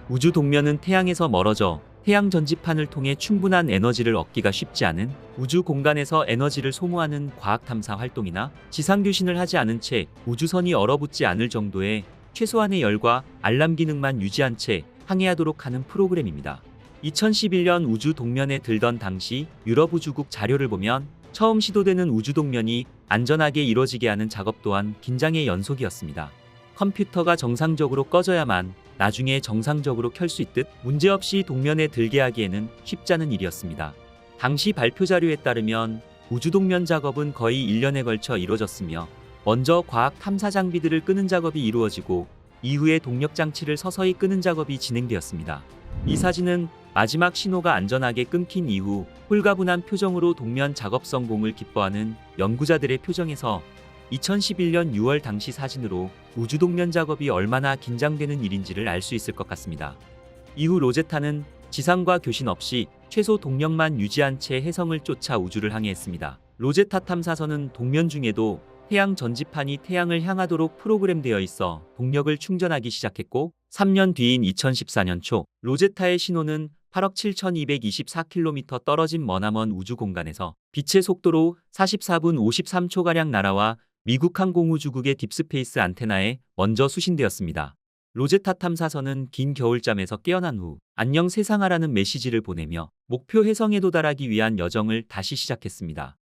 [SPEAKER 1] 우주 동면은 태양에서 멀어져 태양 전지판을 통해 충분한 에너지를 얻기가 쉽지 않은 우주 공간에서 에너지를 소모하는 과학 탐사 활동이나 지상 교신을 하지 않은 채 우주선이 얼어붙지 않을 정도의 최소한의 열과 알람 기능만 유지한 채 항해하도록 하는 프로그램입니다. 2011년 우주 동면에 들던 당시 유럽 우주국 자료를 보면 처음 시도되는 우주 동면이 안전하게 이루어지게 하는 작업 또한 긴장의 연속이었습니다. 컴퓨터가 정상적으로 꺼져야만 나중에 정상적으로 켤 수 있듯 문제없이 동면에 들게 하기에는 쉽지 않은 일이었습니다. 당시 발표 자료에 따르면 우주 동면 작업은 거의 1년에 걸쳐 이루어졌으며, 먼저 과학 탐사 장비들을 끄는 작업이 이루어지고 이후에 동력 장치를 서서히 끄는 작업이 진행되었습니다. 이 사진은 마지막 신호가 안전하게 끊긴 이후 홀가분한 표정으로 동면 작업 성공을 기뻐하는 연구자들의 표정에서 2011년 6월 당시 사진으로 우주 동면 작업이 얼마나 긴장되는 일인지를 알 수 있을 것 같습니다. 이후 로제타는 지상과 교신 없이 최소 동력만 유지한 채 혜성을 쫓아 우주를 항해했습니다. 로제타 탐사선은 동면 중에도 태양 전지판이 태양을 향하도록 프로그램되어 있어 동력을 충전하기 시작했고, 3년 뒤인 2014년 초 로제타의 신호는 8억 7,224km 떨어진 머나먼 우주 공간에서 빛의 속도로 44분 53초가량 날아와 미국 항공우주국의 딥스페이스 안테나에 먼저 수신되었습니다. 로제타 탐사선은 긴 겨울잠에서 깨어난 후 안녕 세상아라는 메시지를 보내며 목표 해성에 도달하기 위한 여정을 다시 시작했습니다.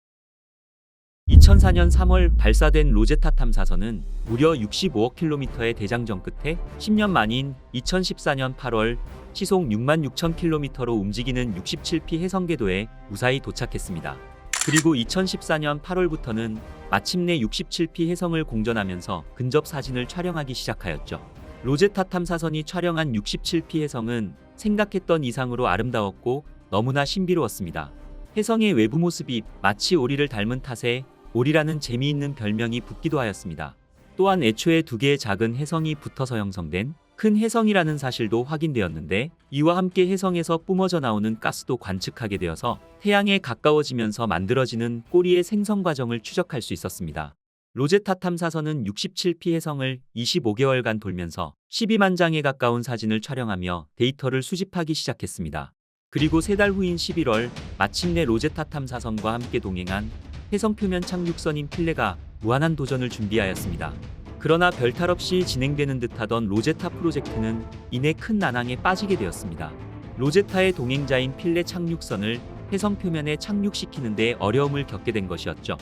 [SPEAKER 1] 2004년 3월 발사된 로제타 탐사선은 무려 65억 킬로미터의 대장정 끝에 10년 만인 2014년 8월 시속 6만 6천 킬로미터로 움직이는 67P 해성 궤도에 무사히 도착했습니다. 그리고 2014년 8월부터는 마침내 67P 해성을 공전하면서 근접 사진을 촬영하기 시작하였죠. 로제타 탐사선이 촬영한 67P 해성은 생각했던 이상으로 아름다웠고 너무나 신비로웠습니다. 해성의 외부 모습이 마치 오리를 닮은 탓에 오리라는 재미있는 별명이 붙기도 하였습니다. 또한 애초에 두 개의 작은 해성이 붙어서 형성된 큰 해성이라는 사실도 확인되었는데, 이와 함께 해성에서 뿜어져 나오는 가스도 관측하게 되어서 태양에 가까워지면서 만들어지는 꼬리의 생성 과정을 추적할 수 있었습니다. 로제타 탐사선은 67P 해성을 25개월간 돌면서 12만 장에 가까운 사진을 촬영하며 데이터를 수집하기 시작했습니다. 그리고 3달 후인 11월 마침내 로제타 탐사선과 함께 동행한 해성 표면 착륙선인 필레가 무한한 도전을 준비하였습니다. 그러나 별탈 없이 진행되는 듯하던 로제타 프로젝트는 이내 큰 난항에 빠지게 되었습니다. 로제타의 동행자인 필레 착륙선을 해성 표면에 착륙시키는 데 어려움을 겪게 된 것이었죠.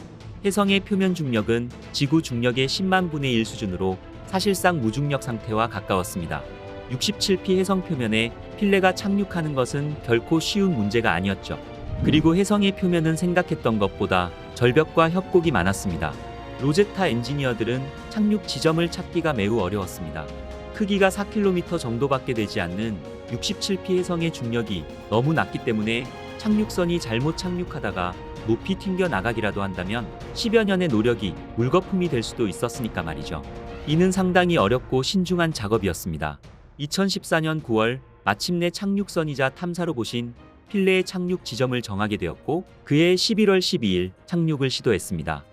[SPEAKER 1] 해성의 표면 중력은 지구 중력의 10만 분의 1 수준으로 사실상 무중력 상태와 가까웠습니다. 67P 해성 표면에 필레가 착륙하는 것은 결코 쉬운 문제가 아니었죠. 그리고 해성의 표면은 생각했던 것보다 절벽과 협곡이 많았습니다. 로제타 엔지니어들은 착륙 지점을 찾기가 매우 어려웠습니다. 크기가 4km 정도밖에 되지 않는 67P 해성의 중력이 너무 낮기 때문에 착륙선이 잘못 착륙하다가 높이 튕겨 나가기라도 한다면 10여 년의 노력이 물거품이 될 수도 있었으니까 말이죠. 이는 상당히 어렵고 신중한 작업이었습니다. 2014년 9월 마침내 착륙선이자 탐사로봇인 필레의 착륙 지점을 정하게 되었고, 그해 11월 12일 착륙을 시도했습니다.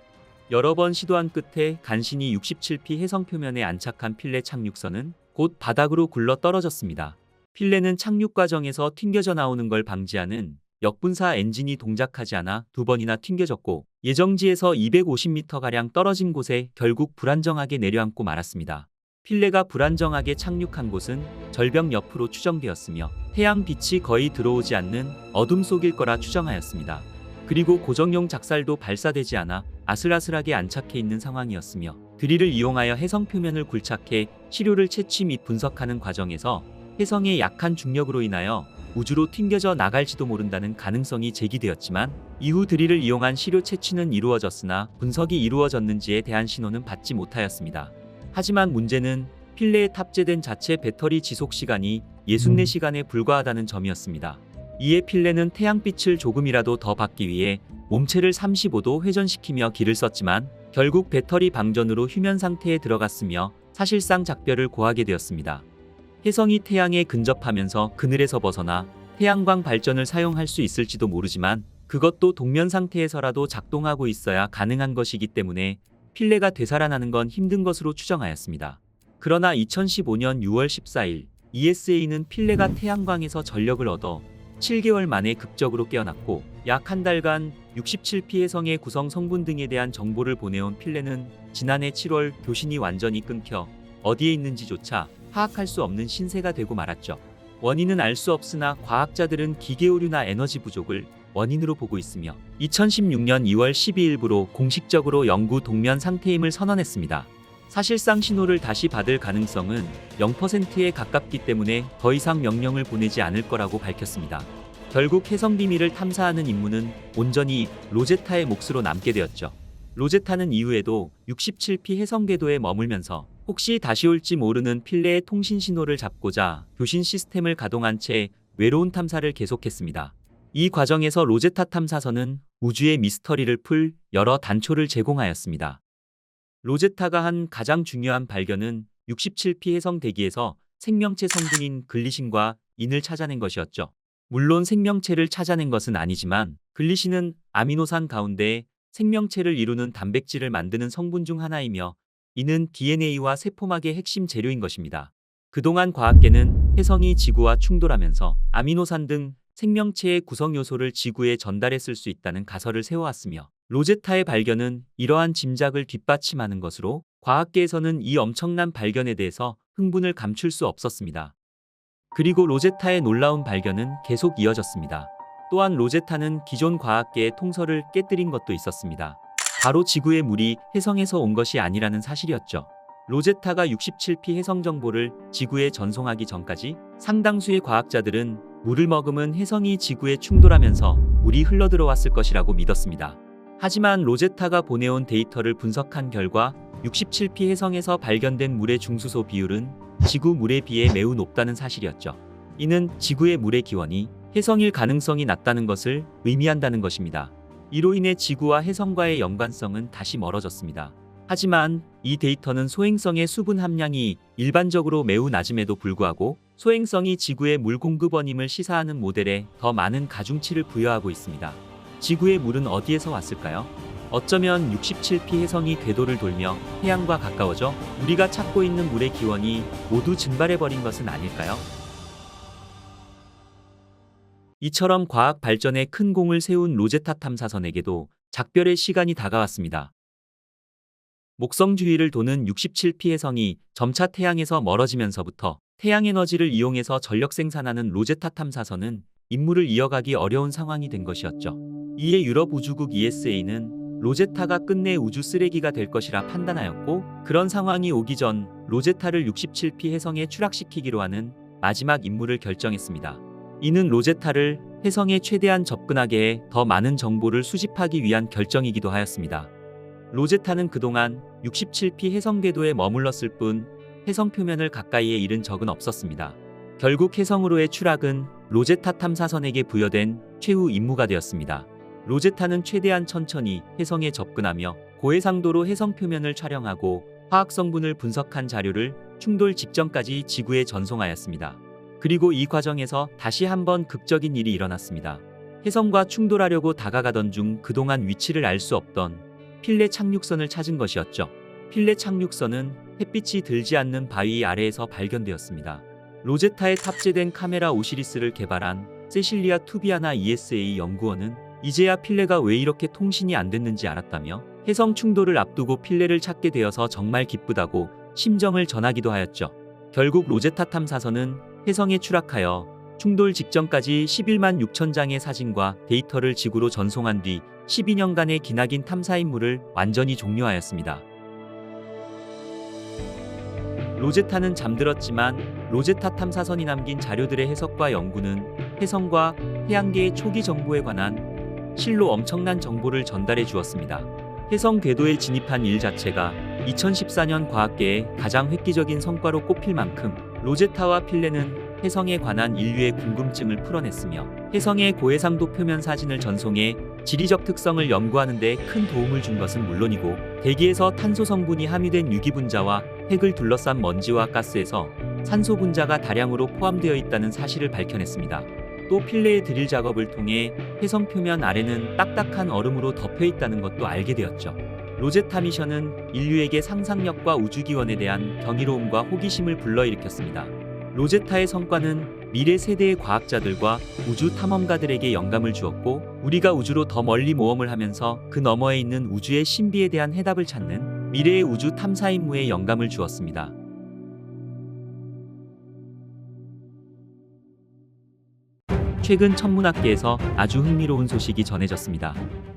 [SPEAKER 1] 여러 번 시도한 끝에 간신히 67P 해성 표면에 안착한 필레 착륙선은 곧 바닥으로 굴러 떨어졌습니다. 필레는 착륙 과정에서 튕겨져 나오는 걸 방지하는 역분사 엔진이 동작하지 않아 2번이나 튕겨졌고, 예정지에서 250m가량 떨어진 곳에 결국 불안정하게 내려앉고 말았습니다. 필레가 불안정하게 착륙한 곳은 절벽 옆으로 추정되었으며 태양 빛이 거의 들어오지 않는 어둠 속일 거라 추정하였습니다. 그리고 고정용 작살도 발사되지 않아 아슬아슬하게 안착해 있는 상황이었으며, 드릴을 이용하여 해성 표면을 굴착해 시료를 채취 및 분석하는 과정에서 해성의 약한 중력으로 인하여 우주로 튕겨져 나갈지도 모른다는 가능성이 제기되었지만, 이후 드릴을 이용한 시료 채취는 이루어졌으나 분석이 이루어졌는지에 대한 신호는 받지 못하였습니다. 하지만 문제는 필레에 탑재된 자체 배터리 지속 시간이 64시간에 불과하다는 점이었습니다. 이에 필레는 태양빛을 조금이라도 더 받기 위해 몸체를 35도 회전시키며 기를 썼지만 결국 배터리 방전으로 휴면 상태에 들어갔으며 사실상 작별을 고하게 되었습니다. 해성이 태양에 근접하면서 그늘에서 벗어나 태양광 발전을 사용할 수 있을지도 모르지만 그것도 동면 상태에서라도 작동하고 있어야 가능한 것이기 때문에 필레가 되살아나는 건 힘든 것으로 추정하였습니다. 그러나 2015년 6월 14일 ESA는 필레가 태양광에서 전력을 얻어 7개월 만에 극적으로 깨어났고, 약 한 달간 67P 해성의 구성 성분 등에 대한 정보를 보내온 필레는 지난해 7월 교신이 완전히 끊겨 어디에 있는지조차 파악할 수 없는 신세가 되고 말았죠. 원인은 알 수 없으나 과학자들은 기계오류나 에너지 부족을 원인으로 보고 있으며 2016년 2월 12일부로 공식적으로 영구 동면 상태임을 선언했습니다. 사실상 신호를 다시 받을 가능성은 0%에 가깝기 때문에 더 이상 명령을 보내지 않을 거라고 밝혔습니다. 결국 해성 비밀을 탐사하는 임무는 온전히 로제타의 몫으로 남게 되었죠. 로제타는 이후에도 67P 해성 궤도에 머물면서 혹시 다시 올지 모르는 필레의 통신 신호를 잡고자 교신 시스템을 가동한 채 외로운 탐사를 계속했습니다. 이 과정에서 로제타 탐사선은 우주의 미스터리를 풀 여러 단초를 제공하였습니다. 로제타가 한 가장 중요한 발견은 67P 해성 대기에서 생명체 성분인 글리신과 인을 찾아낸 것이었죠. 물론 생명체를 찾아낸 것은 아니지만 글리신은 아미노산 가운데 생명체를 이루는 단백질을 만드는 성분 중 하나이며, 이는 DNA와 세포막의 핵심 재료인 것입니다. 그동안 과학계는 혜성이 지구와 충돌하면서 아미노산 등 생명체의 구성 요소를 지구에 전달했을 수 있다는 가설을 세워왔으며 로제타의 발견은 이러한 짐작을 뒷받침하는 것으로 과학계에서는 이 엄청난 발견에 대해서 흥분을 감출 수 없었습니다. 그리고 로제타의 놀라운 발견은 계속 이어졌습니다. 또한 로제타는 기존 과학계의 통설을 깨뜨린 것도 있었습니다. 바로 지구의 물이 혜성에서 온 것이 아니라는 사실이었죠. 로제타가 67P 혜성 정보를 지구에 전송하기 전까지 상당수의 과학자들은 물을 머금은 혜성이 지구에 충돌하면서 물이 흘러들어왔을 것이라고 믿었습니다. 하지만 로제타가 보내온 데이터를 분석한 결과 67P 혜성에서 발견된 물의 중수소 비율은 지구 물에 비해 매우 높다는 사실이었죠. 이는 지구의 물의 기원이 혜성일 가능성이 낮다는 것을 의미한다는 것입니다. 이로 인해 지구와 혜성과의 연관성은 다시 멀어졌습니다. 하지만 이 데이터는 소행성의 수분 함량이 일반적으로 매우 낮음에도 불구하고 소행성이 지구의 물 공급원임을 시사하는 모델에 더 많은 가중치를 부여하고 있습니다. 지구의 물은 어디에서 왔을까요? 어쩌면 67P 혜성이 궤도를 돌며 태양과 가까워져 우리가 찾고 있는 물의 기원이 모두 증발해버린 것은 아닐까요? 이처럼 과학 발전에 큰 공을 세운 로제타 탐사선에게도 작별의 시간이 다가왔습니다. 목성 주위를 도는 67P 혜성이 점차 태양에서 멀어지면서부터 태양 에너지를 이용해서 전력 생산하는 로제타 탐사선은 임무를 이어가기 어려운 상황이 된 것이었죠. 이에 유럽 우주국 ESA는 로제타가 끝내 우주 쓰레기가 될 것이라 판단하였고, 그런 상황이 오기 전 로제타를 67P 혜성에 추락시키기로 하는 마지막 임무를 결정했습니다. 이는 로제타를 혜성에 최대한 접근하게 해 더 많은 정보를 수집하기 위한 결정이기도 하였습니다. 로제타는 그동안 67P 혜성 궤도에 머물렀을 뿐 혜성 표면을 가까이에 이른 적은 없었습니다. 결국 혜성으로의 추락은 로제타 탐사선에게 부여된 최후 임무가 되었습니다. 로제타는 최대한 천천히 혜성에 접근하며 고해상도로 혜성 표면을 촬영하고 화학 성분을 분석한 자료를 충돌 직전까지 지구에 전송하였습니다. 그리고 이 과정에서 다시 한번 극적인 일이 일어났습니다. 혜성과 충돌하려고 다가가던 중 그동안 위치를 알 수 없던 필레 착륙선을 찾은 것이었죠. 필레 착륙선은 햇빛이 들지 않는 바위 아래에서 발견되었습니다. 로제타에 탑재된 카메라 오시리스를 개발한 세실리아 투비아나 ESA 연구원은 이제야 필레가 왜 이렇게 통신이 안 됐는지 알았다며 혜성 충돌을 앞두고 필레를 찾게 되어서 정말 기쁘다고 심정을 전하기도 하였죠. 결국 로제타 탐사선은 혜성에 추락하여 충돌 직전까지 11만 6천 장의 사진과 데이터를 지구로 전송한 뒤 12년간의 기나긴 탐사 임무를 완전히 종료하였습니다. 로제타는 잠들었지만 로제타 탐사선이 남긴 자료들의 해석과 연구는 혜성과 태양계의 초기 정보에 관한 실로 엄청난 정보를 전달해 주었습니다. 혜성 궤도에 진입한 일 자체가 2014년 과학계의 가장 획기적인 성과로 꼽힐 만큼 로제타와 필레는 혜성에 관한 인류의 궁금증을 풀어냈으며 혜성의 고해상도 표면 사진을 전송해 지리적 특성을 연구하는 데 큰 도움을 준 것은 물론이고, 대기에서 탄소 성분이 함유된 유기분자와 핵을 둘러싼 먼지와 가스에서 산소 분자가 다량으로 포함되어 있다는 사실을 밝혀냈습니다. 또 필레의 드릴 작업을 통해 혜성 표면 아래는 딱딱한 얼음으로 덮여 있다는 것도 알게 되었죠. 로제타 미션은 인류에게 상상력과 우주기원에 대한 경이로움과 호기심을 불러일으켰습니다. 로제타의 성과는 미래 세대의 과학자들과 우주 탐험가들에게 영감을 주었고, 우리가 우주로 더 멀리 모험을 하면서 그 너머에 있는 우주의 신비에 대한 해답을 찾는 미래의 우주 탐사 임무에 영감을 주었습니다. 최근 천문학계에서 아주 흥미로운 소식이 전해졌습니다.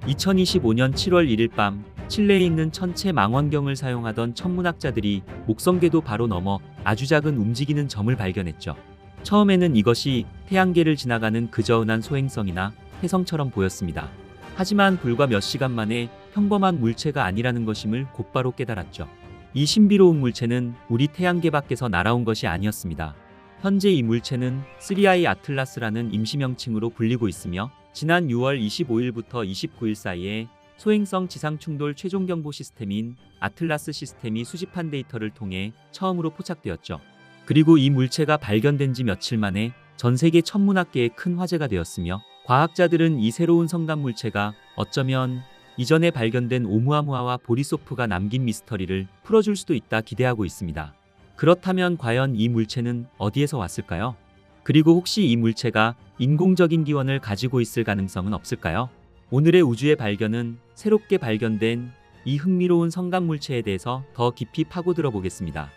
[SPEAKER 1] 2025년 7월 1일 밤 칠레에 있는 천체 망원경을 사용하던 천문학자들이 목성궤도 바로 넘어 아주 작은 움직이는 점을 발견했죠. 처음에는 이것이 태양계를 지나가는 그저은한 소행성이나 혜성처럼 보였습니다. 하지만 불과 몇 시간 만에 평범한 물체가 아니라는 것임을 곧바로 깨달았죠. 이 신비로운 물체는 우리 태양계 밖에서 날아온 것이 아니었습니다. 현재 이 물체는 3I 아틀라스라는 임시명칭으로 불리고 있으며, 지난 6월 25일부터 29일 사이에 소행성 지상충돌 최종경보 시스템인 아틀라스 시스템이 수집한 데이터를 통해 처음으로 포착되었죠. 그리고 이 물체가 발견된 지 며칠 만에 전 세계 천문학계에 큰 화제가 되었으며, 과학자들은 이 새로운 성간 물체가 어쩌면 이전에 발견된 오umu아무아와 보리소프가 남긴 미스터리를 풀어줄 수도 있다 기대하고 있습니다. 그렇다면 과연 이 물체는 어디에서 왔을까요? 그리고 혹시 이 물체가 인공적인 기원을 가지고 있을 가능성은 없을까요? 오늘의 우주의 발견은 새롭게 발견된 이 흥미로운 성간 물체에 대해서 더 깊이 파고들어 보겠습니다.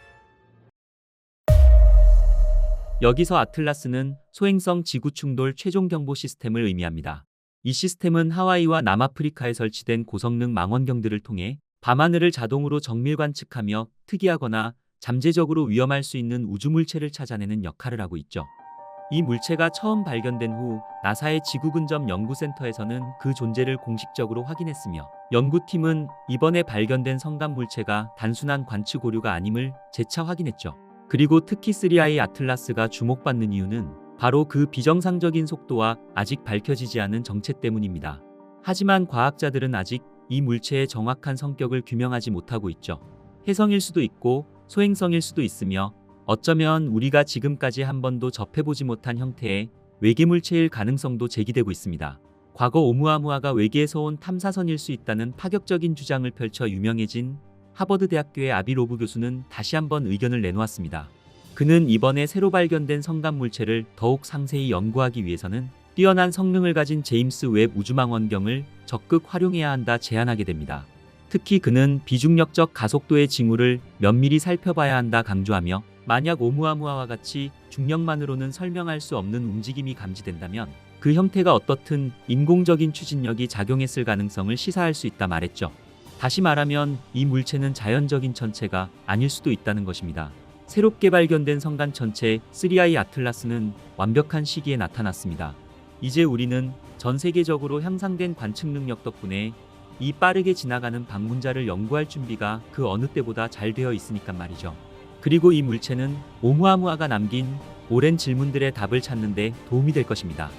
[SPEAKER 1] 여기서 아틀라스는 소행성 지구 충돌 최종 경보 시스템을 의미합니다. 이 시스템은 하와이와 남아프리카에 설치된 고성능 망원경들을 통해 밤하늘을 자동으로 정밀 관측하며 특이하거나 잠재적으로 위험할 수 있는 우주 물체를 찾아내는 역할을 하고 있죠. 이 물체가 처음 발견된 후 나사의 지구 근접 연구센터에서는 그 존재를 공식적으로 확인했으며, 연구팀은 이번에 발견된 성간 물체가 단순한 관측 오류가 아님을 재차 확인했죠. 그리고 특히 3I 아틀라스가 주목받는 이유는 바로 그 비정상적인 속도와 아직 밝혀지지 않은 정체 때문입니다. 하지만 과학자들은 아직 이 물체의 정확한 성격을 규명하지 못하고 있죠. 혜성일 수도 있고 소행성일 수도 있으며, 어쩌면 우리가 지금까지 한 번도 접해보지 못한 형태의 외계물체일 가능성도 제기되고 있습니다. 과거 오umu아무아가 외계에서 온 탐사선일 수 있다는 파격적인 주장을 펼쳐 유명해진 하버드 대학교의 아비 로브 교수는 다시 한번 의견을 내놓았습니다. 그는 이번에 새로 발견된 성간 물체를 더욱 상세히 연구하기 위해서는 뛰어난 성능을 가진 제임스 웹 우주망원경을 적극 활용해야 한다 제안하게 됩니다. 특히 그는 비중력적 가속도의 징후를 면밀히 살펴봐야 한다 강조하며, 만약 오umu아무아와 같이 중력만으로는 설명할 수 없는 움직임이 감지된다면 그 형태가 어떻든 인공적인 추진력이 작용했을 가능성을 시사할 수 있다 말했죠. 다시 말하면 이 물체는 자연적인 천체가 아닐 수도 있다는 것입니다. 새롭게 발견된 성간 천체 3I 아틀라스는 완벽한 시기에 나타났습니다. 이제 우리는 전 세계적으로 향상된 관측 능력 덕분에 이 빠르게 지나가는 방문자를 연구할 준비가 그 어느 때보다 잘 되어 있으니까 말이죠. 그리고 이 물체는 오umu아무아가 남긴 오랜 질문들의 답을 찾는 데 도움이 될 것입니다.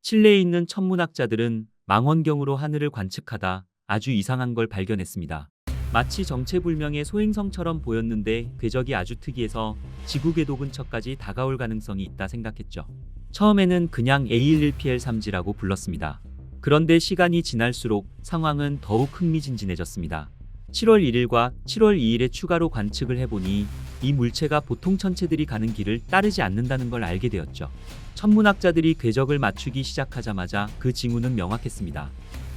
[SPEAKER 1] 칠레에 있는 천문학자들은 망원경으로 하늘을 관측하다 아주 이상한 걸 발견했습니다. 마치 정체불명의 소행성처럼 보였는데 궤적이 아주 특이해서 지구 궤도 근처까지 다가올 가능성이 있다 생각했죠. 처음에는 그냥 A11PL3G라고 불렀습니다. 그런데 시간이 지날수록 상황은 더욱 흥미진진해졌습니다. 7월 1일과 7월 2일에 추가로 관측을 해보니 이 물체가 보통 천체들이 가는 길을 따르지 않는다는 걸 알게 되었죠. 천문학자들이 궤적을 맞추기 시작하자마자 그 징후는 명확했습니다.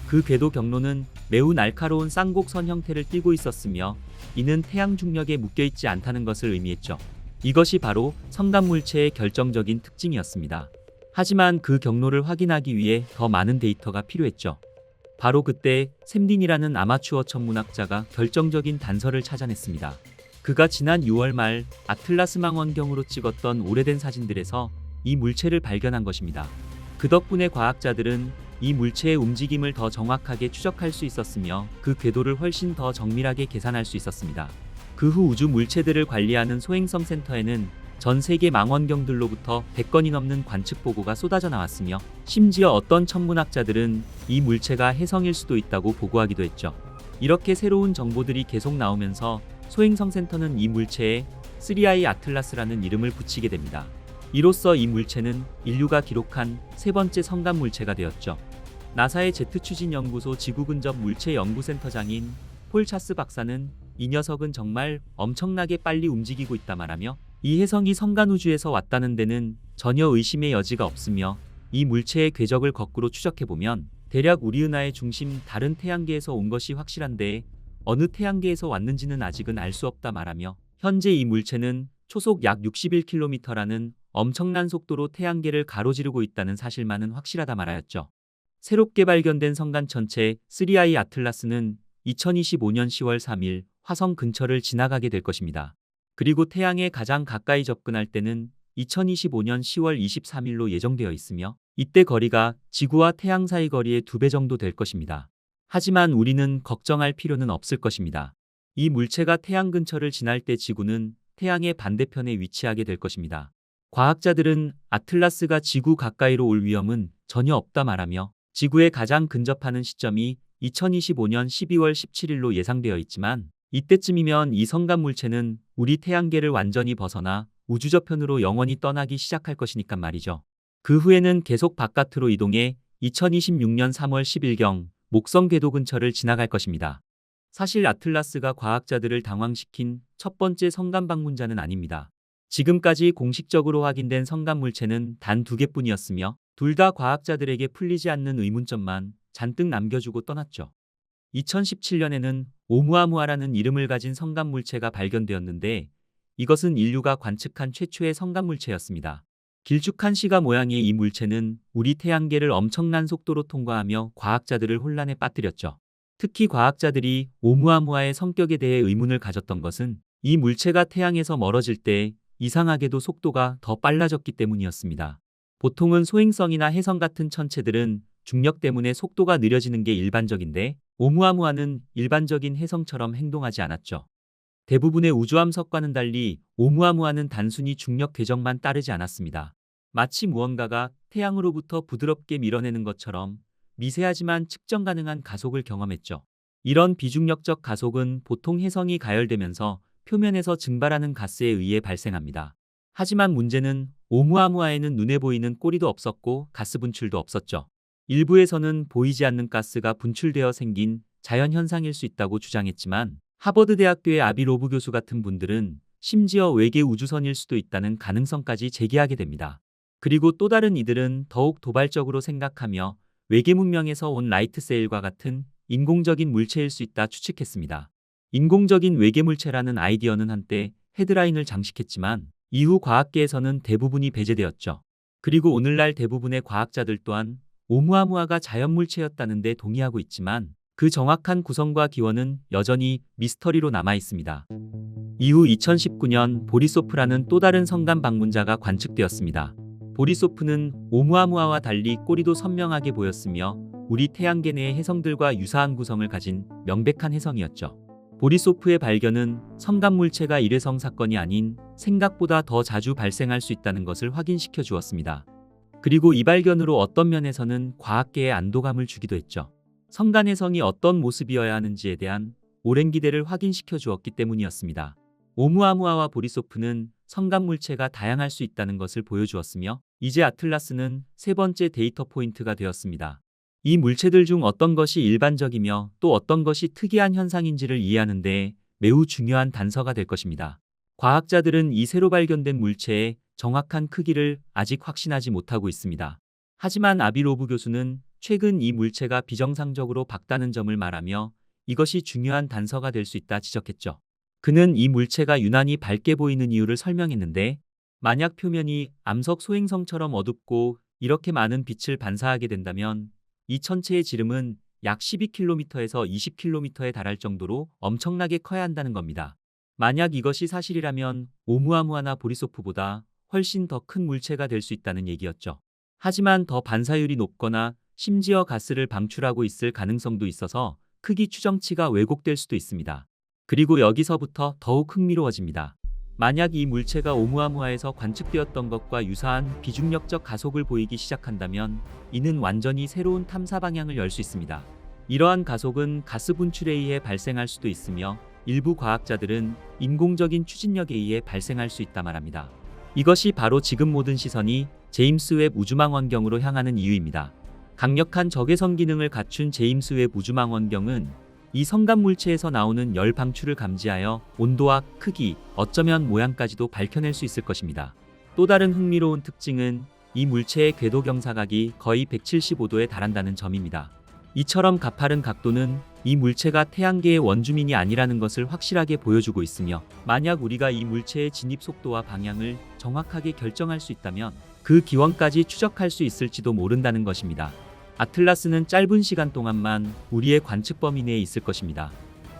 [SPEAKER 1] 그 궤도 경로는 매우 날카로운 쌍곡선 형태를 띠고 있었으며, 이는 태양 중력에 묶여있지 않다는 것을 의미했죠. 이것이 바로 성간 물체의 결정적인 특징이었습니다. 하지만 그 경로를 확인하기 위해 더 많은 데이터가 필요했죠. 바로 그때 샘딘이라는 아마추어 천문학자가 결정적인 단서를 찾아냈습니다. 그가 지난 6월 말 아틀라스 망원경으로 찍었던 오래된 사진들에서 이 물체를 발견한 것입니다. 그 덕분에 과학자들은 이 물체의 움직임을 더 정확하게 추적할 수 있었으며, 그 궤도를 훨씬 더 정밀하게 계산할 수 있었습니다. 그 후 우주 물체들을 관리하는 소행성 센터에는 전 세계 망원경들로부터 100건이 넘는 관측 보고가 쏟아져 나왔으며, 심지어 어떤 천문학자들은 이 물체가 혜성일 수도 있다고 보고하기도 했죠. 이렇게 새로운 정보들이 계속 나오면서 소행성 센터는 이 물체에 3I 아틀라스라는 이름을 붙이게 됩니다. 이로써 이 물체는 인류가 기록한 세 번째 성간 물체가 되었죠. 나사의 제트 추진 연구소 지구 근접 물체 연구센터장인 폴 차스 박사는 이 녀석은 정말 엄청나게 빨리 움직이고 있다 말하며, 이 혜성이 성간 우주에서 왔다는 데는 전혀 의심의 여지가 없으며, 이 물체의 궤적을 거꾸로 추적해보면 대략 우리 은하의 중심 다른 태양계에서 온 것이 확실한데 어느 태양계에서 왔는지는 아직은 알 수 없다 말하며, 현재 이 물체는 초속 약 61km라는 엄청난 속도로 태양계를 가로지르고 있다는 사실만은 확실하다 말하였죠. 새롭게 발견된 성간 천체 3I 아틀라스는 2025년 10월 3일 화성 근처를 지나가게 될 것입니다. 그리고 태양에 가장 가까이 접근할 때는 2025년 10월 23일로 예정되어 있으며, 이때 거리가 지구와 태양 사이 거리의 2배 정도 될 것입니다. 하지만 우리는 걱정할 필요는 없을 것입니다. 이 물체가 태양 근처를 지날 때 지구는 태양의 반대편에 위치하게 될 것입니다. 과학자들은 아틀라스가 지구 가까이로 올 위험은 전혀 없다 말하며, 지구에 가장 근접하는 시점이 2025년 12월 17일로 예상되어 있지만, 이때쯤이면 이 성간 물체는 우리 태양계를 완전히 벗어나 우주 저편으로 영원히 떠나기 시작할 것이니까 말이죠. 그 후에는 계속 바깥으로 이동해 2026년 3월 10일경 목성 궤도 근처를 지나갈 것입니다. 사실 아틀라스가 과학자들을 당황시킨 첫 번째 성간 방문자는 아닙니다. 지금까지 공식적으로 확인된 성간 물체는 단 2개뿐이었으며 둘 다 과학자들에게 풀리지 않는 의문점만 잔뜩 남겨주고 떠났죠. 2017년에는 오umu아무아라는 이름을 가진 성간 물체가 발견되었는데 이것은 인류가 관측한 최초의 성간 물체였습니다. 길쭉한 시가 모양의 이 물체는 우리 태양계를 엄청난 속도로 통과하며 과학자들을 혼란에 빠뜨렸죠. 특히 과학자들이 오umu아무아의 성격에 대해 의문을 가졌던 것은 이 물체가 태양에서 멀어질 때 이상하게도 속도가 더 빨라졌기 때문이었습니다. 보통은 소행성이나 혜성 같은 천체들은 중력 때문에 속도가 느려지는 게 일반적인데 오umu아무아는 일반적인 혜성처럼 행동하지 않았죠. 대부분의 우주함석과는 달리 오umu아무아는 단순히 중력 궤적만 따르지 않았습니다. 마치 무언가가 태양으로부터 부드럽게 밀어내는 것처럼 미세하지만 측정 가능한 가속을 경험했죠. 이런 비중력적 가속은 보통 혜성이 가열되면서 표면에서 증발하는 가스에 의해 발생합니다. 하지만 문제는 오umu아무아에는 눈에 보이는 꼬리도 없었고 가스 분출도 없었죠. 일부에서는 보이지 않는 가스가 분출되어 생긴 자연현상일 수 있다고 주장했지만 하버드 대학교의 아비 로브 교수 같은 분들은 심지어 외계 우주선일 수도 있다는 가능성까지 제기하게 됩니다. 그리고 또 다른 이들은 더욱 도발적으로 생각하며 외계 문명에서 온 라이트 세일과 같은 인공적인 물체일 수 있다 추측했습니다. 인공적인 외계 물체라는 아이디어는 한때 헤드라인을 장식했지만 이후 과학계에서는 대부분이 배제되었죠. 그리고 오늘날 대부분의 과학자들 또한 오umu아무아가 자연물체였다는 데 동의하고 있지만 그 정확한 구성과 기원은 여전히 미스터리로 남아 있습니다. 이후 2019년 보리소프라는 또 다른 성간 방문자가 관측되었습니다. 보리소프는 오umu아무아와 달리 꼬리도 선명하게 보였으며 우리 태양계 내의 혜성들과 유사한 구성을 가진 명백한 혜성이었죠. 보리소프의 발견은 성간물체가 일회성 사건이 아닌 생각보다 더 자주 발생할 수 있다는 것을 확인시켜 주었습니다. 그리고 이 발견으로 어떤 면에서는 과학계에 안도감을 주기도 했죠. 성간혜성이 어떤 모습이어야 하는지에 대한 오랜 기대를 확인시켜 주었기 때문이었습니다. 오umu아무아와 보리소프는 성간물체가 다양할 수 있다는 것을 보여주었으며 이제 아틀라스는 세 번째 데이터 포인트가 되었습니다. 이 물체들 중 어떤 것이 일반적이며 또 어떤 것이 특이한 현상인지를 이해하는 데 매우 중요한 단서가 될 것입니다. 과학자들은 이 새로 발견된 물체의 정확한 크기를 아직 확신하지 못하고 있습니다. 하지만 아비 로브 교수는 최근 이 물체가 비정상적으로 밝다는 점을 말하며 이것이 중요한 단서가 될 수 있다 지적했죠. 그는 이 물체가 유난히 밝게 보이는 이유를 설명했는데 만약 표면이 암석 소행성처럼 어둡고 이렇게 많은 빛을 반사하게 된다면 이 천체의 지름은 약 12km에서 20km에 달할 정도로 엄청나게 커야 한다는 겁니다. 만약 이것이 사실이라면 오umu아무아나 보리소프보다 훨씬 더 큰 물체가 될 수 있다는 얘기였죠. 하지만 더 반사율이 높거나 심지어 가스를 방출하고 있을 가능성도 있어서 크기 추정치가 왜곡될 수도 있습니다. 그리고 여기서부터 더욱 흥미로워집니다. 만약 이 물체가 오umu아무아에서 관측되었던 것과 유사한 비중력적 가속을 보이기 시작한다면 이는 완전히 새로운 탐사 방향을 열 수 있습니다. 이러한 가속은 가스 분출에 의해 발생할 수도 있으며 일부 과학자들은 인공적인 추진력에 의해 발생할 수 있다 말합니다. 이것이 바로 지금 모든 시선이 제임스 웹 우주망원경으로 향하는 이유입니다. 강력한 적외선 기능을 갖춘 제임스 웹 우주망원경은 이 성간 물체에서 나오는 열 방출을 감지하여 온도와 크기, 어쩌면 모양까지도 밝혀낼 수 있을 것입니다. 또 다른 흥미로운 특징은 이 물체의 궤도 경사각이 거의 175도에 달한다는 점입니다. 이처럼 가파른 각도는 이 물체가 태양계의 원주민이 아니라는 것을 확실하게 보여주고 있으며 만약 우리가 이 물체의 진입 속도와 방향을 정확하게 결정할 수 있다면 그 기원까지 추적할 수 있을지도 모른다는 것입니다. 아틀라스는 짧은 시간 동안만 우리의 관측 범위 내에 있을 것입니다.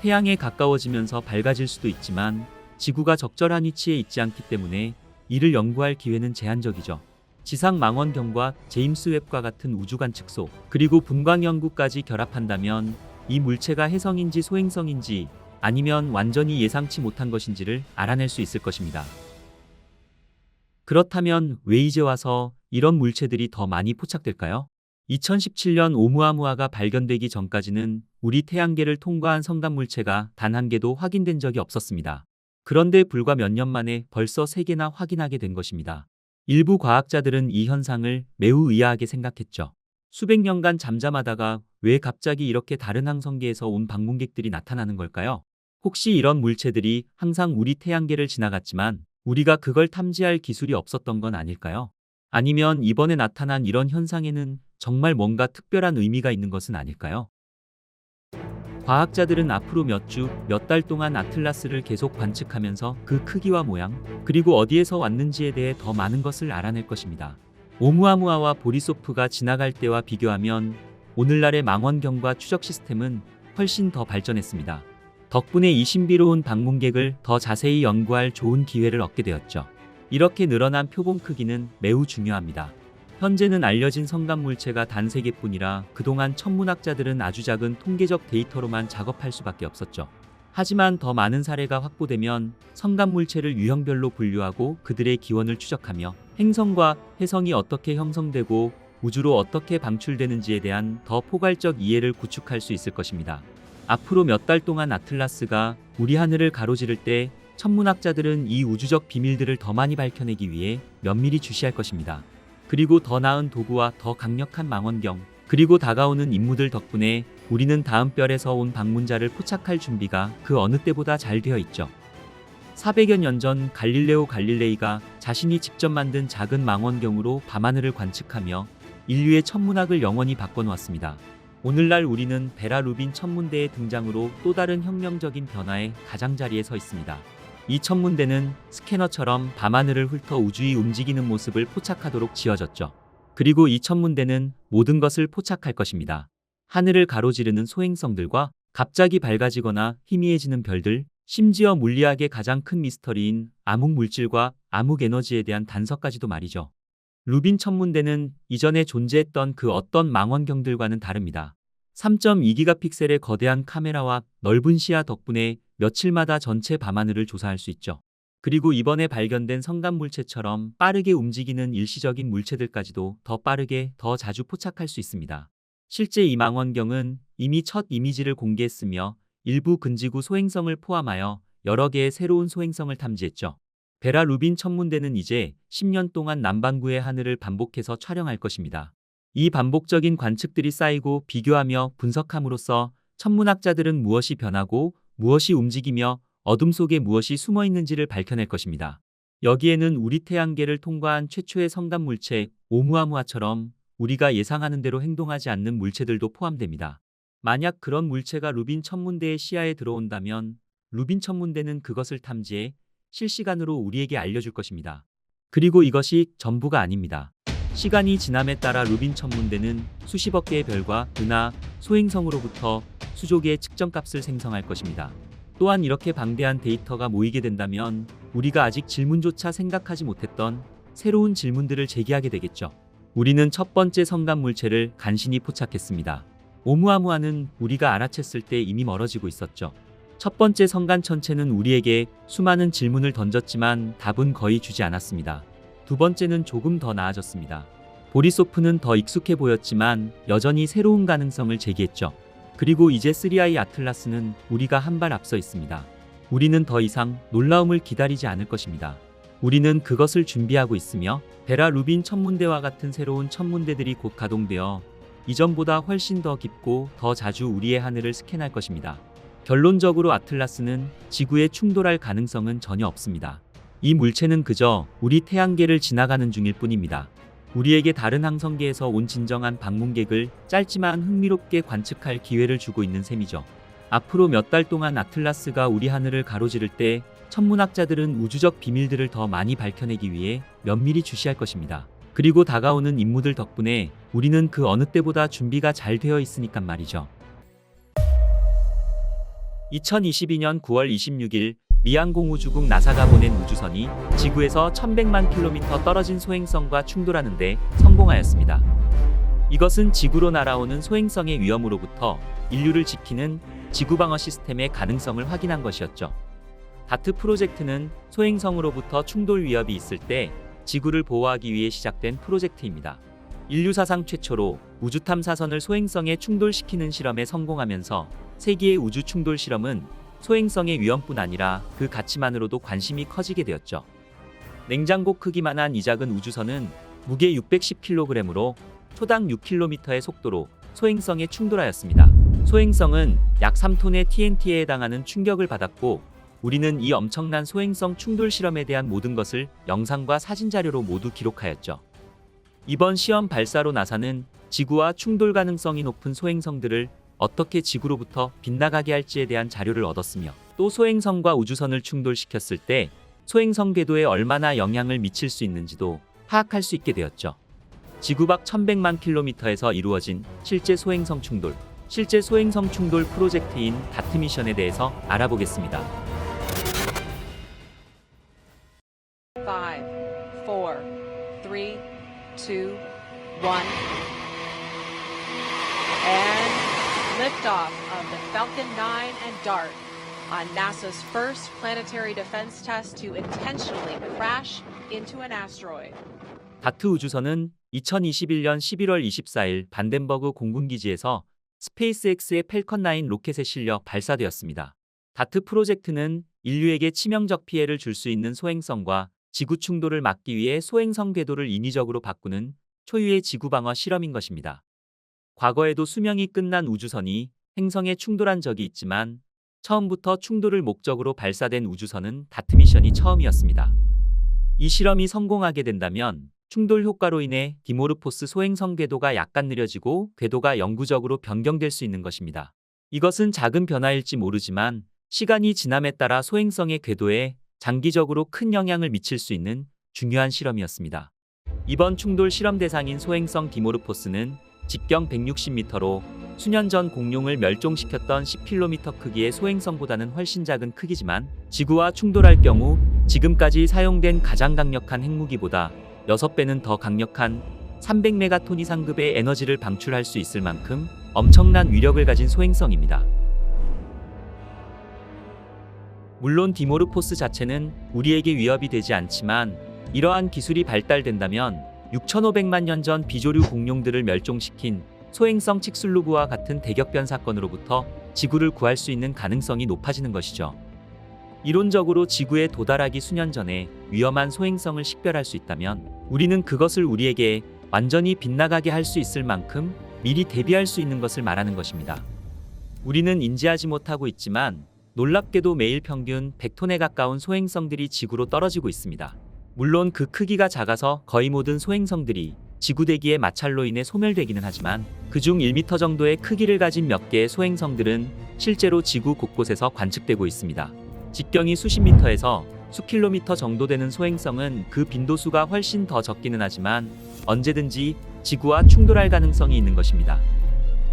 [SPEAKER 1] 태양에 가까워지면서 밝아질 수도 있지만 지구가 적절한 위치에 있지 않기 때문에 이를 연구할 기회는 제한적이죠. 지상 망원경과 제임스 웹과 같은 우주 관측소, 그리고 분광 연구까지 결합한다면 이 물체가 혜성인지 소행성인지 아니면 완전히 예상치 못한 것인지를 알아낼 수 있을 것입니다. 그렇다면 왜 이제 와서 이런 물체들이 더 많이 포착될까요? 2017년 오umu아무아가 발견되기 전까지는 우리 태양계를 통과한 성간 물체가 단 한 개도 확인된 적이 없었습니다. 그런데 불과 몇 년 만에 벌써 3개나 확인하게 된 것입니다. 일부 과학자들은 이 현상을 매우 의아하게 생각했죠. 수백 년간 잠잠하다가 왜 갑자기 이렇게 다른 항성계에서 온 방문객들이 나타나는 걸까요? 혹시 이런 물체들이 항상 우리 태양계를 지나갔지만 우리가 그걸 탐지할 기술이 없었던 건 아닐까요? 아니면 이번에 나타난 이런 현상에는 정말 뭔가 특별한 의미가 있는 것은 아닐까요? 과학자들은 앞으로 몇 주, 몇 달 동안 아틀라스를 계속 관측하면서 그 크기와 모양, 그리고 어디에서 왔는지에 대해 더 많은 것을 알아낼 것입니다. 오umu아무아와 보리소프가 지나갈 때와 비교하면 오늘날의 망원경과 추적 시스템은 훨씬 더 발전했습니다. 덕분에 이 신비로운 방문객을 더 자세히 연구할 좋은 기회를 얻게 되었죠. 이렇게 늘어난 표본 크기는 매우 중요합니다. 현재는 알려진 성간 물체가 단 3개뿐이라 그동안 천문학자들은 아주 작은 통계적 데이터로만 작업할 수밖에 없었죠. 하지만 더 많은 사례가 확보되면 성간 물체를 유형별로 분류하고 그들의 기원을 추적하며 행성과 해성이 어떻게 형성되고 우주로 어떻게 방출되는지에 대한 더 포괄적 이해를 구축할 수 있을 것입니다. 앞으로 몇 달 동안 아틀라스가 우리 하늘을 가로지를 때 천문학자들은 이 우주적 비밀들을 더 많이 밝혀내기 위해 면밀히 주시할 것입니다. 그리고 더 나은 도구와 더 강력한 망원경, 그리고 다가오는 임무들 덕분에 우리는 다음 별에서 온 방문자를 포착할 준비가 그 어느 때보다 잘 되어 있죠. 400여 년 전 갈릴레오 갈릴레이가 자신이 직접 만든 작은 망원경으로 밤하늘을 관측하며 인류의 천문학을 영원히 바꿔놓았습니다. 오늘날 우리는 베라 루빈 천문대의 등장으로 또 다른 혁명적인 변화의 가장자리에 서 있습니다. 이 천문대는 스캐너처럼 밤하늘을 훑어 우주의 움직이는 모습을 포착하도록 지어졌죠. 그리고 이 천문대는 모든 것을 포착할 것입니다. 하늘을 가로지르는 소행성들과 갑자기 밝아지거나 희미해지는 별들, 심지어 물리학의 가장 큰 미스터리인 암흑물질과 암흑에너지에 대한 단서까지도 말이죠. 루빈 천문대는 이전에 존재했던 그 어떤 망원경들과는 다릅니다. 3.2기가픽셀의 거대한 카메라와 넓은 시야 덕분에 며칠마다 전체 밤하늘을 조사할 수 있죠. 그리고 이번에 발견된 성간 물체처럼 빠르게 움직이는 일시적인 물체들까지도 더 빠르게, 더 자주 포착할 수 있습니다. 실제 이 망원경은 이미 첫 이미지를 공개했으며 일부 근지구 소행성을 포함하여 여러 개의 새로운 소행성을 탐지했죠. 베라 루빈 천문대는 이제 10년 동안 남반구의 하늘을 반복해서 촬영할 것입니다. 이 반복적인 관측들이 쌓이고 비교하며 분석함으로써 천문학자들은 무엇이 변하고 무엇이 움직이며 어둠 속에 무엇이 숨어 있는지를 밝혀낼 것입니다. 여기에는 우리 태양계를 통과한 최초의 성간 물체 오umu아무아처럼 우리가 예상하는 대로 행동하지 않는 물체들도 포함됩니다. 만약 그런 물체가 루빈 천문대의 시야에 들어온다면 루빈 천문대는 그것을 탐지해 실시간으로 우리에게 알려줄 것입니다. 그리고 이것이 전부가 아닙니다. 시간이 지남에 따라 루빈 천문대는 수십억 개의 별과 은하, 소행성으로부터 수조 개의 측정값을 생성할 것입니다. 또한 이렇게 방대한 데이터가 모이게 된다면 우리가 아직 질문조차 생각하지 못했던 새로운 질문들을 제기하게 되겠죠. 우리는 첫 번째 성간 물체를 간신히 포착했습니다. 오umu아무아는 우리가 알아챘을 때 이미 멀어지고 있었죠. 첫 번째 성간 천체는 우리에게 수많은 질문을 던졌지만 답은 거의 주지 않았습니다. 두 번째는 조금 더 나아졌습니다. 보리소프는 더 익숙해 보였지만 여전히 새로운 가능성을 제기했죠. 그리고 이제 3I 아틀라스는 우리가 한 발 앞서 있습니다. 우리는 더 이상 놀라움을 기다리지 않을 것입니다. 우리는 그것을 준비하고 있으며 베라 루빈 천문대와 같은 새로운 천문대들이 곧 가동되어 이전보다 훨씬 더 깊고 더 자주 우리의 하늘을 스캔할 것입니다. 결론적으로 아틀라스는 지구에 충돌할 가능성은 전혀 없습니다. 이 물체는 그저 우리 태양계를 지나가는 중일 뿐입니다. 우리에게 다른 항성계에서 온 진정한 방문객을 짧지만 흥미롭게 관측할 기회를 주고 있는 셈이죠. 앞으로 몇 달 동안 아틀라스가 우리 하늘을 가로지를 때 천문학자들은 우주적 비밀들을 더 많이 밝혀내기 위해 면밀히 주시할 것입니다. 그리고 다가오는 임무들 덕분에 우리는 그 어느 때보다 준비가 잘 되어 있으니까 말이죠. 2022년 9월 26일 미 항공우주국 나사가 보낸 우주선이 지구에서 1100만 킬로미터 떨어진 소행성과 충돌하는 데 성공하였습니다. 이것은 지구로 날아오는 소행성의 위험으로부터 인류를 지키는 지구방어 시스템의 가능성을 확인한 것이었죠. 다트 프로젝트는 소행성으로부터 충돌 위협이 있을 때 지구를 보호하기 위해 시작된 프로젝트입니다. 인류 사상 최초로 우주 탐사선을 소행성에 충돌시키는 실험에 성공하면서 세기의 우주 충돌 실험은 소행성의 위험뿐 아니라 그 가치만으로도 관심이 커지게 되었죠. 냉장고 크기만한 이 작은 우주선은 무게 610kg으로 초당 6km의 속도로 소행성에 충돌하였습니다. 소행성은 약 3톤의 TNT에 해당하는 충격을 받았고, 우리는 이 엄청난 소행성 충돌 실험에 대한 모든 것을 영상과 사진 자료로 모두 기록하였죠. 이번 시험 발사로 나사는 지구와 충돌 가능성이 높은 소행성들을 어떻게 지구로부터 빗나가게 할지에 대한 자료를 얻었으며, 또 소행성과 우주선을 충돌시켰을 때 소행성 궤도에 얼마나 영향을 미칠 수 있는지도 파악할 수 있게 되었죠. 지구 밖 1100만 킬로미터에서 이루어진 실제 소행성 충돌 프로젝트인 다트 미션에 대해서 알아보겠습니다.
[SPEAKER 2] 5, 4, 3, 2, 1, and liftoff of the Falcon 9 and DART on NASA's first planetary defense test to intentionally crash into an asteroid.
[SPEAKER 1] 다트 우주선은 2021년 11월 24일 반덴버그 공군기지에서 스페이스X의 팰컨 9 로켓에 실려 발사되었습니다. 다트 프로젝트는 인류에게 치명적 피해를 줄 수 있는 소행성과 지구 충돌을 막기 위해 소행성 궤도를 인위적으로 바꾸는 초유의 지구 방어 실험인 것입니다. 과거에도 수명이 끝난 우주선이 행성에 충돌한 적이 있지만 처음부터 충돌을 목적으로 발사된 우주선은 다트 미션이 처음이었습니다. 이 실험이 성공하게 된다면 충돌 효과로 인해 디모르포스 소행성 궤도가 약간 느려지고 궤도가 영구적으로 변경될 수 있는 것입니다. 이것은 작은 변화일지 모르지만 시간이 지남에 따라 소행성의 궤도에 장기적으로 큰 영향을 미칠 수 있는 중요한 실험이었습니다. 이번 충돌 실험 대상인 소행성 디모르포스는 직경 160m로 수년 전 공룡을 멸종시켰던 10km 크기의 소행성보다는 훨씬 작은 크기지만 지구와 충돌할 경우 지금까지 사용된 가장 강력한 핵무기보다 6배는 더 강력한 300메가톤 이상급의 에너지를 방출할 수 있을 만큼 엄청난 위력을 가진 소행성입니다. 물론 디모르포스 자체는 우리에게 위협이 되지 않지만 이러한 기술이 발달된다면 6,500만 년 전 비조류 공룡들을 멸종시킨 소행성 칙슬루그와 같은 대격변 사건으로부터 지구를 구할 수 있는 가능성이 높아지는 것이죠. 이론적으로 지구에 도달하기 수년 전에 위험한 소행성을 식별할 수 있다면 우리는 그것을 우리에게 완전히 빗나가게 할 수 있을 만큼 미리 대비할 수 있는 것을 말하는 것입니다. 우리는 인지하지 못하고 있지만 놀랍게도 매일 평균 100톤에 가까운 소행성들이 지구로 떨어지고 있습니다. 물론 그 크기가 작아서 거의 모든 소행성들이 지구대기의 마찰로 인해 소멸되기는 하지만 그중 1m 정도의 크기를 가진 몇 개의 소행성들은 실제로 지구 곳곳에서 관측되고 있습니다. 직경이 수십 미터에서 수킬로미터 정도 되는 소행성은 그 빈도수가 훨씬 더 적기는 하지만 언제든지 지구와 충돌할 가능성이 있는 것입니다.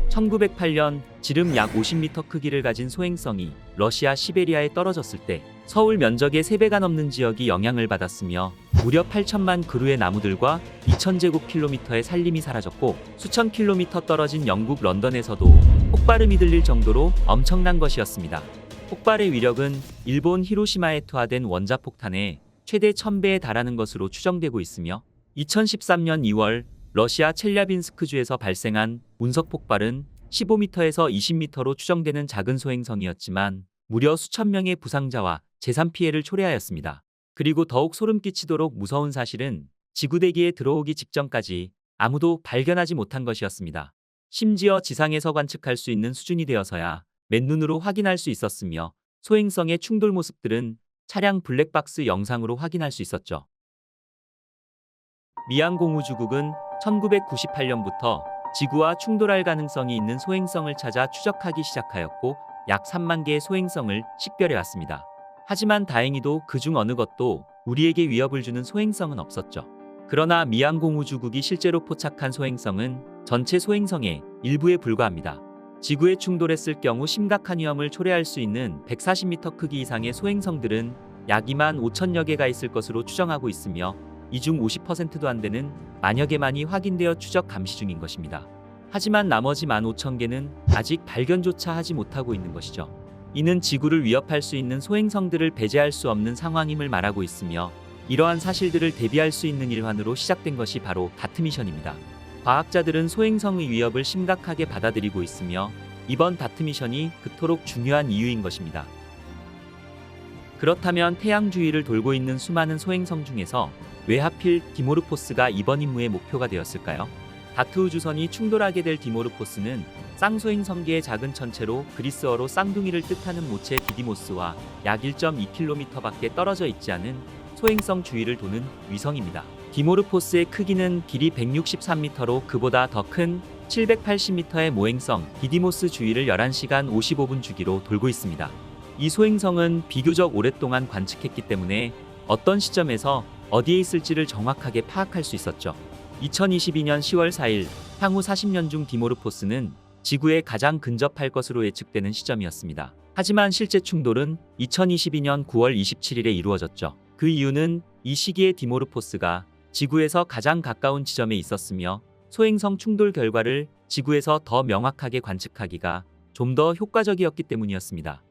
[SPEAKER 1] 1908년 지름 약 50m 크기를 가진 소행성이 러시아 시베리아에 떨어졌을 때 서울 면적의 3배가 넘는 지역이 영향을 받았으며 무려 8천만 그루의 나무들과 2000제곱킬로미터의 산림이 사라졌고 수천 킬로미터 떨어진 영국 런던에서도 폭발음이 들릴 정도로 엄청난 것이었습니다. 폭발의 위력은 일본 히로시마에 투하된 원자폭탄의 최대 1000배에 달하는 것으로 추정되고 있으며 2013년 2월 러시아 첼야빈스크주에서 발생한 운석 폭발은 15m에서 20m로 추정되는 작은 소행성이었지만 무려 수천 명의 부상자와 재산 피해를 초래하였습니다. 그리고 더욱 소름 끼치도록 무서운 사실은 지구대기에 들어오기 직전까지 아무도 발견하지 못한 것이었습니다. 심지어 지상에서 관측할 수 있는 수준이 되어서야 맨눈으로 확인할 수 있었으며 소행성의 충돌 모습들은 차량 블랙박스 영상으로 확인할 수 있었죠. 미양공우주국은 1998년부터 지구와 충돌할 가능성이 있는 소행성을 찾아 추적하기 시작하였고 약 3만 개의 소행성을 식별해왔습니다. 하지만 다행히도 그중 어느 것도 우리에게 위협을 주는 소행성은 없었죠. 그러나 미양공우주국이 실제로 포착한 소행성은 전체 소행성의 일부에 불과합니다. 지구에 충돌했을 경우 심각한 위험을 초래할 수 있는 140m 크기 이상의 소행성들은 약 2만 5천여 개가 있을 것으로 추정하고 있으며 이 중 50%도 안 되는 만여 개만이 확인되어 추적 감시 중인 것입니다. 하지만 나머지 15,000개는 아직 발견조차 하지 못하고 있는 것이죠. 이는 지구를 위협할 수 있는 소행성들을 배제할 수 없는 상황임을 말하고 있으며 이러한 사실들을 대비할 수 있는 일환으로 시작된 것이 바로 다트 미션입니다. 과학자들은 소행성의 위협을 심각하게 받아들이고 있으며 이번 다트 미션이 그토록 중요한 이유인 것입니다. 그렇다면 태양 주위를 돌고 있는 수많은 소행성 중에서 왜 하필 디모르포스가 이번 임무의 목표가 되었을까요? 다트 우주선이 충돌하게 될 디모르포스는 쌍소행 성계의 작은 천체로 그리스어로 쌍둥이를 뜻하는 모체 디디모스와 약 1.2km밖에 떨어져 있지 않은 소행성 주위를 도는 위성입니다. 디모르포스의 크기는 길이 163m로 그보다 더 큰 780m의 모행성 디디모스 주위를 11시간 55분 주기로 돌고 있습니다. 이 소행성은 비교적 오랫동안 관측했기 때문에 어떤 시점에서 어디에 있을지를 정확하게 파악할 수 있었죠. 2022년 10월 4일, 향후 40년 중 디모르포스는 지구에 가장 근접할 것으로 예측되는 시점이었습니다. 하지만 실제 충돌은 2022년 9월 27일에 이루어졌죠. 그 이유는 이 시기에 디모르포스가 지구에서 가장 가까운 지점에 있었으며 소행성 충돌 결과를 지구에서 더 명확하게 관측하기가 좀 더 효과적이었기 때문이었습니다.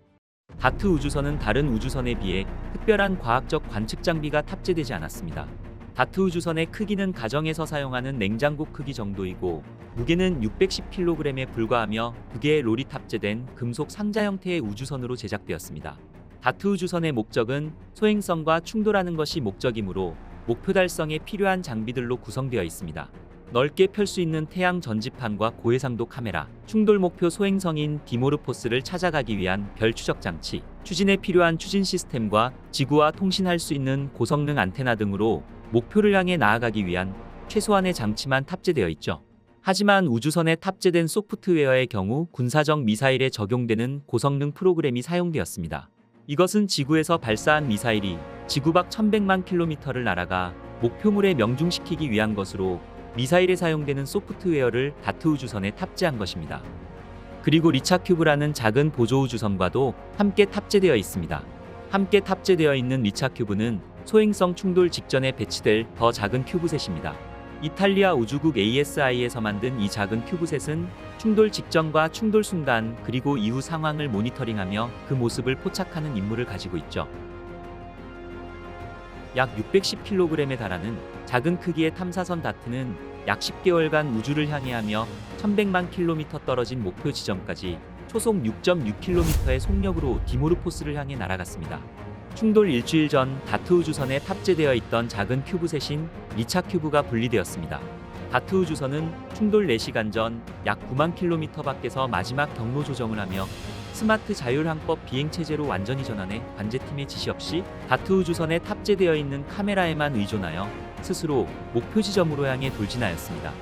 [SPEAKER 1] 다트 우주선은 다른 우주선에 비해 특별한 과학적 관측 장비가 탑재되지 않았습니다. 다트 우주선의 크기는 가정에서 사용하는 냉장고 크기 정도이고 무게는 610kg에 불과하며 2개의 롤이 탑재된 금속 상자 형태의 우주선으로 제작되었습니다. 다트 우주선의 목적은 소행성과 충돌하는 것이 목적이므로 목표 달성에 필요한 장비들로 구성되어 있습니다. 넓게 펼 수 있는 태양 전지판과 고해상도 카메라, 충돌 목표 소행성인 디모르포스를 찾아가기 위한 별 추적 장치, 추진에 필요한 추진 시스템과 지구와 통신할 수 있는 고성능 안테나 등으로 목표를 향해 나아가기 위한 최소한의 장치만 탑재되어 있죠. 하지만 우주선에 탑재된 소프트웨어의 경우 군사적 미사일에 적용되는 고성능 프로그램이 사용되었습니다. 이것은 지구에서 발사한 미사일이 지구 밖 1100만 킬로미터를 날아가 목표물에 명중시키기 위한 것으로 미사일에 사용되는 소프트웨어를 다트 우주선에 탑재한 것입니다. 그리고 리차 큐브라는 작은 보조 우주선과도 함께 탑재되어 있습니다. 함께 탑재되어 있는 리차 큐브는 소행성 충돌 직전에 배치될 더 작은 큐브셋입니다. 이탈리아 우주국 ASI에서 만든 이 작은 큐브셋은 충돌 직전과 충돌 순간 그리고 이후 상황을 모니터링하며 그 모습을 포착하는 임무를 가지고 있죠. 약 610kg에 달하는 작은 크기의 탐사선 다트는 약 10개월간 우주를 향해하며 1100만 킬로미터 떨어진 목표 지점까지 초속 6.6km의 속력으로 디모르포스를 향해 날아갔습니다. 충돌 일주일 전 다트 우주선에 탑재되어 있던 작은 큐브셋인 리차 큐브가 분리되었습니다. 다트 우주선은 충돌 4시간 전 약 9만 킬로미터 밖에서 마지막 경로 조정을 하며 스마트 자율항법 비행체제로 완전히 전환해 관제팀의 지시 없이 다트 우주선에 탑재되어 있는 카메라에만 의존하여 스스로 목표 지점으로 향해 돌진하였습니다.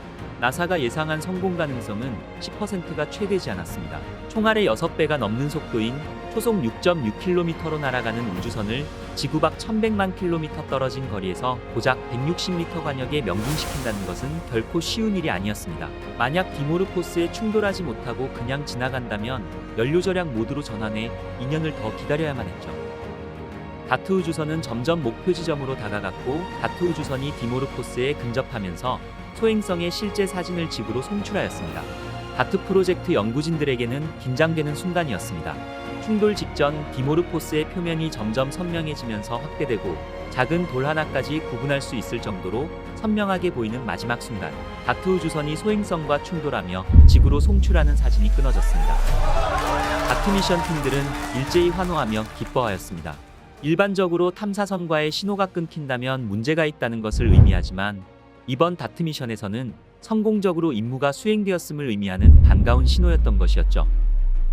[SPEAKER 1] 나사가 예상한 성공 가능성은 10%가 채 되지 않았습니다. 총알의 6배가 넘는 속도인 초속 6.6km로 날아가는 우주선을 지구 밖 1100만 킬로미터 떨어진 거리에서 고작 160m 관역에 명중시킨다는 것은 결코 쉬운 일이 아니었습니다. 만약 디모르포스에 충돌하지 못하고 그냥 지나간다면 연료 절약 모드로 전환해 2년을 더 기다려야만 했죠. 다트 우주선은 점점 목표 지점으로 다가갔고 다트 우주선이 디모르포스에 근접하면서 소행성의 실제 사진을 지구로 송출하였습니다. 다트 프로젝트 연구진들에게는 긴장되는 순간이었습니다. 충돌 직전 디모르포스의 표면이 점점 선명해지면서 확대되고 작은 돌 하나까지 구분할 수 있을 정도로 선명하게 보이는 마지막 순간, 다트 우주선이 소행성과 충돌하며 지구로 송출하는 사진이 끊어졌습니다. 다트 미션 팀들은 일제히 환호하며 기뻐하였습니다. 일반적으로 탐사선과의 신호가 끊긴다면 문제가 있다는 것을 의미하지만 이번 다트 미션에서는 성공적으로 임무가 수행되었음을 의미하는 반가운 신호였던 것이었죠.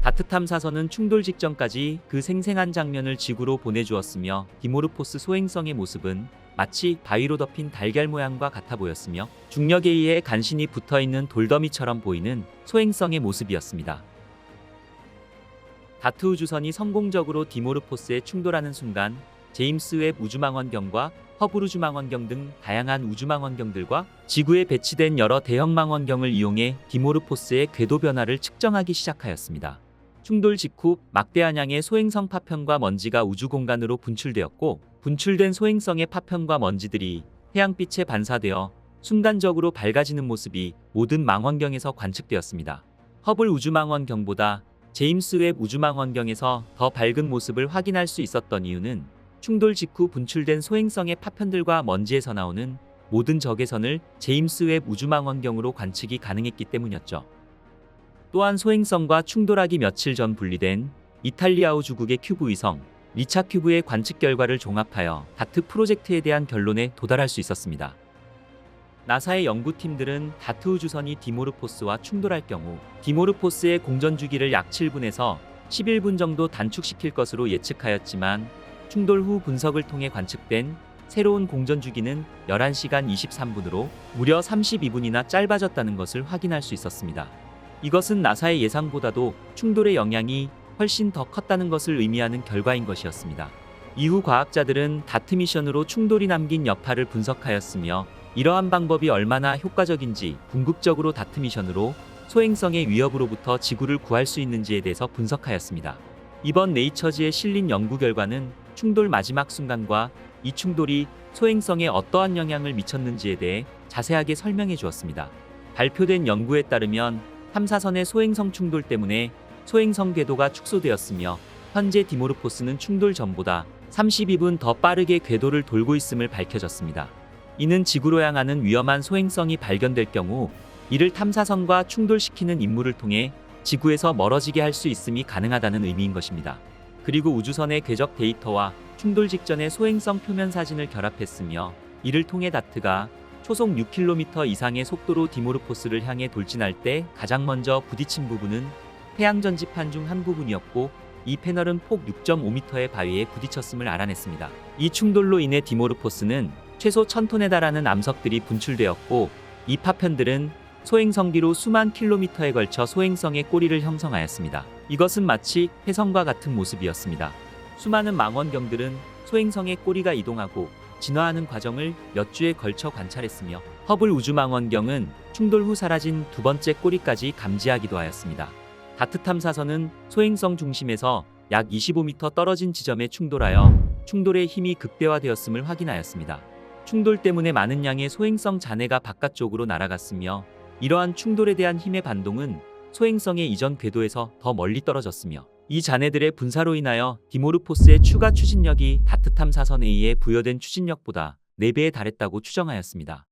[SPEAKER 1] 다트 탐사선은 충돌 직전까지 그 생생한 장면을 지구로 보내주었으며 디모르포스 소행성의 모습은 마치 바위로 덮인 달걀 모양과 같아 보였으며 중력에 의해 간신히 붙어있는 돌더미처럼 보이는 소행성의 모습이었습니다. 다트 우주선이 성공적으로 디모르포스에 충돌하는 순간 제임스 웹 우주망원경과 허블 우주망원경 등 다양한 우주망원경들과 지구에 배치된 여러 대형 망원경을 이용해 디모르포스의 궤도 변화를 측정하기 시작하였습니다. 충돌 직후 막대한 양의 소행성 파편과 먼지가 우주 공간으로 분출되었고 분출된 소행성의 파편과 먼지들이 태양빛에 반사되어 순간적으로 밝아지는 모습이 모든 망원경에서 관측되었습니다. 허블 우주망원경보다 제임스 웹 우주망원경에서 더 밝은 모습을 확인할 수 있었던 이유는 충돌 직후 분출된 소행성의 파편들과 먼지에서 나오는 모든 적외선을 제임스 웹 우주망원경으로 관측이 가능했기 때문이었죠. 또한 소행성과 충돌하기 며칠 전 분리된 이탈리아 우주국의 큐브 위성 리차 큐브의 관측 결과를 종합하여 다트 프로젝트에 대한 결론에 도달할 수 있었습니다. 나사의 연구팀들은 다트 우주선이 디모르포스와 충돌할 경우 디모르포스의 공전 주기를 약 7분에서 11분 정도 단축시킬 것으로 예측하였지만 충돌 후 분석을 통해 관측된 새로운 공전 주기는 11시간 23분으로 무려 32분이나 짧아졌다는 것을 확인할 수 있었습니다. 이것은 나사의 예상보다도 충돌의 영향이 훨씬 더 컸다는 것을 의미하는 결과인 것이었습니다. 이후 과학자들은 다트 미션으로 충돌이 남긴 여파를 분석하였으며 이러한 방법이 얼마나 효과적인지 궁극적으로 다트 미션으로 소행성의 위협으로부터 지구를 구할 수 있는지에 대해서 분석하였습니다. 이번 네이처지에 실린 연구 결과는 충돌 마지막 순간과 이 충돌이 소행성에 어떠한 영향을 미쳤는지에 대해 자세하게 설명해 주었습니다. 발표된 연구에 따르면 탐사선의 소행성 충돌 때문에 소행성 궤도가 축소되었으며 현재 디모르포스는 충돌 전보다 32분 더 빠르게 궤도를 돌고 있음을 밝혀졌습니다. 이는 지구로 향하는 위험한 소행성이 발견될 경우 이를 탐사선과 충돌시키는 임무를 통해 지구에서 멀어지게 할 수 있음이 가능하다는 의미인 것입니다. 그리고 우주선의 궤적 데이터와 충돌 직전의 소행성 표면 사진을 결합했으며 이를 통해 다트가 초속 6km 이상의 속도로 디모르포스를 향해 돌진할 때 가장 먼저 부딪힌 부분은 태양 전지판 중 한 부분이었고 이 패널은 폭 6.5m의 바위에 부딪혔음을 알아냈습니다. 이 충돌로 인해 디모르포스는 최소 1000톤에 달하는 암석들이 분출되었고 이 파편들은 소행성기로 수만 킬로미터에 걸쳐 소행성의 꼬리를 형성하였습니다. 이것은 마치 혜성과 같은 모습이었습니다. 수많은 망원경들은 소행성의 꼬리가 이동하고 진화하는 과정을 몇 주에 걸쳐 관찰했으며 허블 우주망원경은 충돌 후 사라진 두 번째 꼬리까지 감지하기도 하였습니다. 다트 탐사선은 소행성 중심에서 약 25m 떨어진 지점에 충돌하여 충돌의 힘이 극대화되었음을 확인하였습니다. 충돌 때문에 많은 양의 소행성 잔해가 바깥쪽으로 날아갔으며 이러한 충돌에 대한 힘의 반동은 소행성의 이전 궤도에서 더 멀리 떨어졌으며 이 잔해들의 분사로 인하여 디모르포스의 추가 추진력이 다트 탐사선에 의해 부여된 추진력보다 4배에 달했다고 추정하였습니다.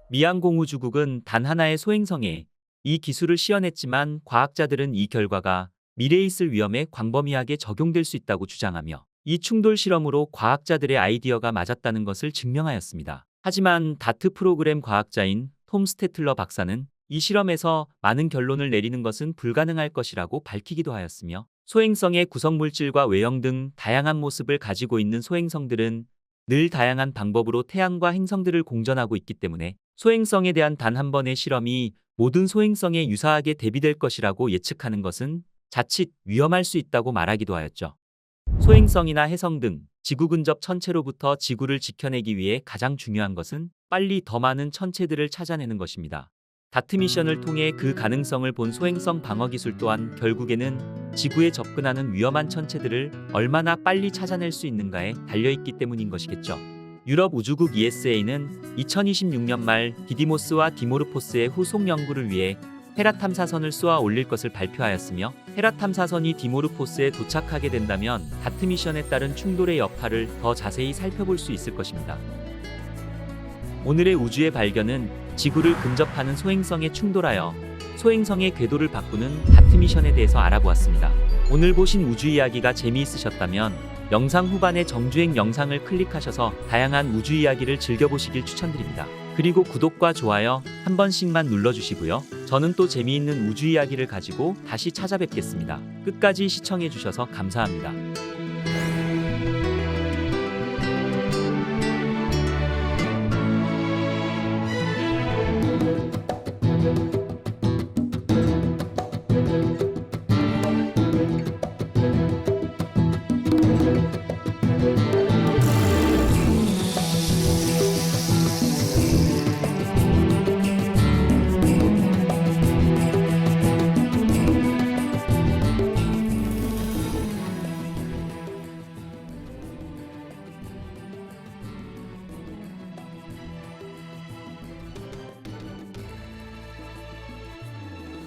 [SPEAKER 1] 미항공우주국은 단 하나의 소행성에 이 기술을 시연했지만 과학자들은 이 결과가 미래에 있을 위험에 광범위하게 적용될 수 있다고 주장하며 이 충돌 실험으로 과학자들의 아이디어가 맞았다는 것을 증명하였습니다. 하지만 다트 프로그램 과학자인 톰 스태틀러 박사는 이 실험에서 많은 결론을 내리는 것은 불가능할 것이라고 밝히기도 하였으며 소행성의 구성물질과 외형 등 다양한 모습을 가지고 있는 소행성들은 늘 다양한 방법으로 태양과 행성들을 공전하고 있기 때문에 소행성에 대한 단 한 번의 실험이 모든 소행성에 유사하게 대비될 것이라고 예측하는 것은 자칫 위험할 수 있다고 말하기도 하였죠. 소행성이나 혜성 등 지구 근접 천체로부터 지구를 지켜내기 위해 가장 중요한 것은 빨리 더 많은 천체들을 찾아내는 것입니다. 다트 미션을 통해 그 가능성을 본 소행성 방어 기술 또한 결국에는 지구에 접근하는 위험한 천체들을 얼마나 빨리 찾아낼 수 있는가에 달려있기 때문인 것이겠죠. 유럽 우주국 ESA는 2026년 말 디디모스와 디모르포스의 후속 연구를 위해 헤라 탐사선을 쏘아 올릴 것을 발표하였으며 헤라 탐사선이 디모르포스에 도착하게 된다면 다트 미션에 따른 충돌의 여파를 더 자세히 살펴볼 수 있을 것입니다. 오늘의 우주의 발견은 지구를 근접하는 소행성에 충돌하여 소행성의 궤도를 바꾸는 다트 미션에 대해서 알아보았습니다. 오늘 보신 우주 이야기가 재미있으셨다면 영상 후반의 정주행 영상을 클릭하셔서 다양한 우주 이야기를 즐겨보시길 추천드립니다. 그리고 구독과 좋아요 한 번씩만 눌러주시고요. 저는 또 재미있는 우주 이야기를 가지고 다시 찾아뵙겠습니다. 끝까지 시청해주셔서 감사합니다.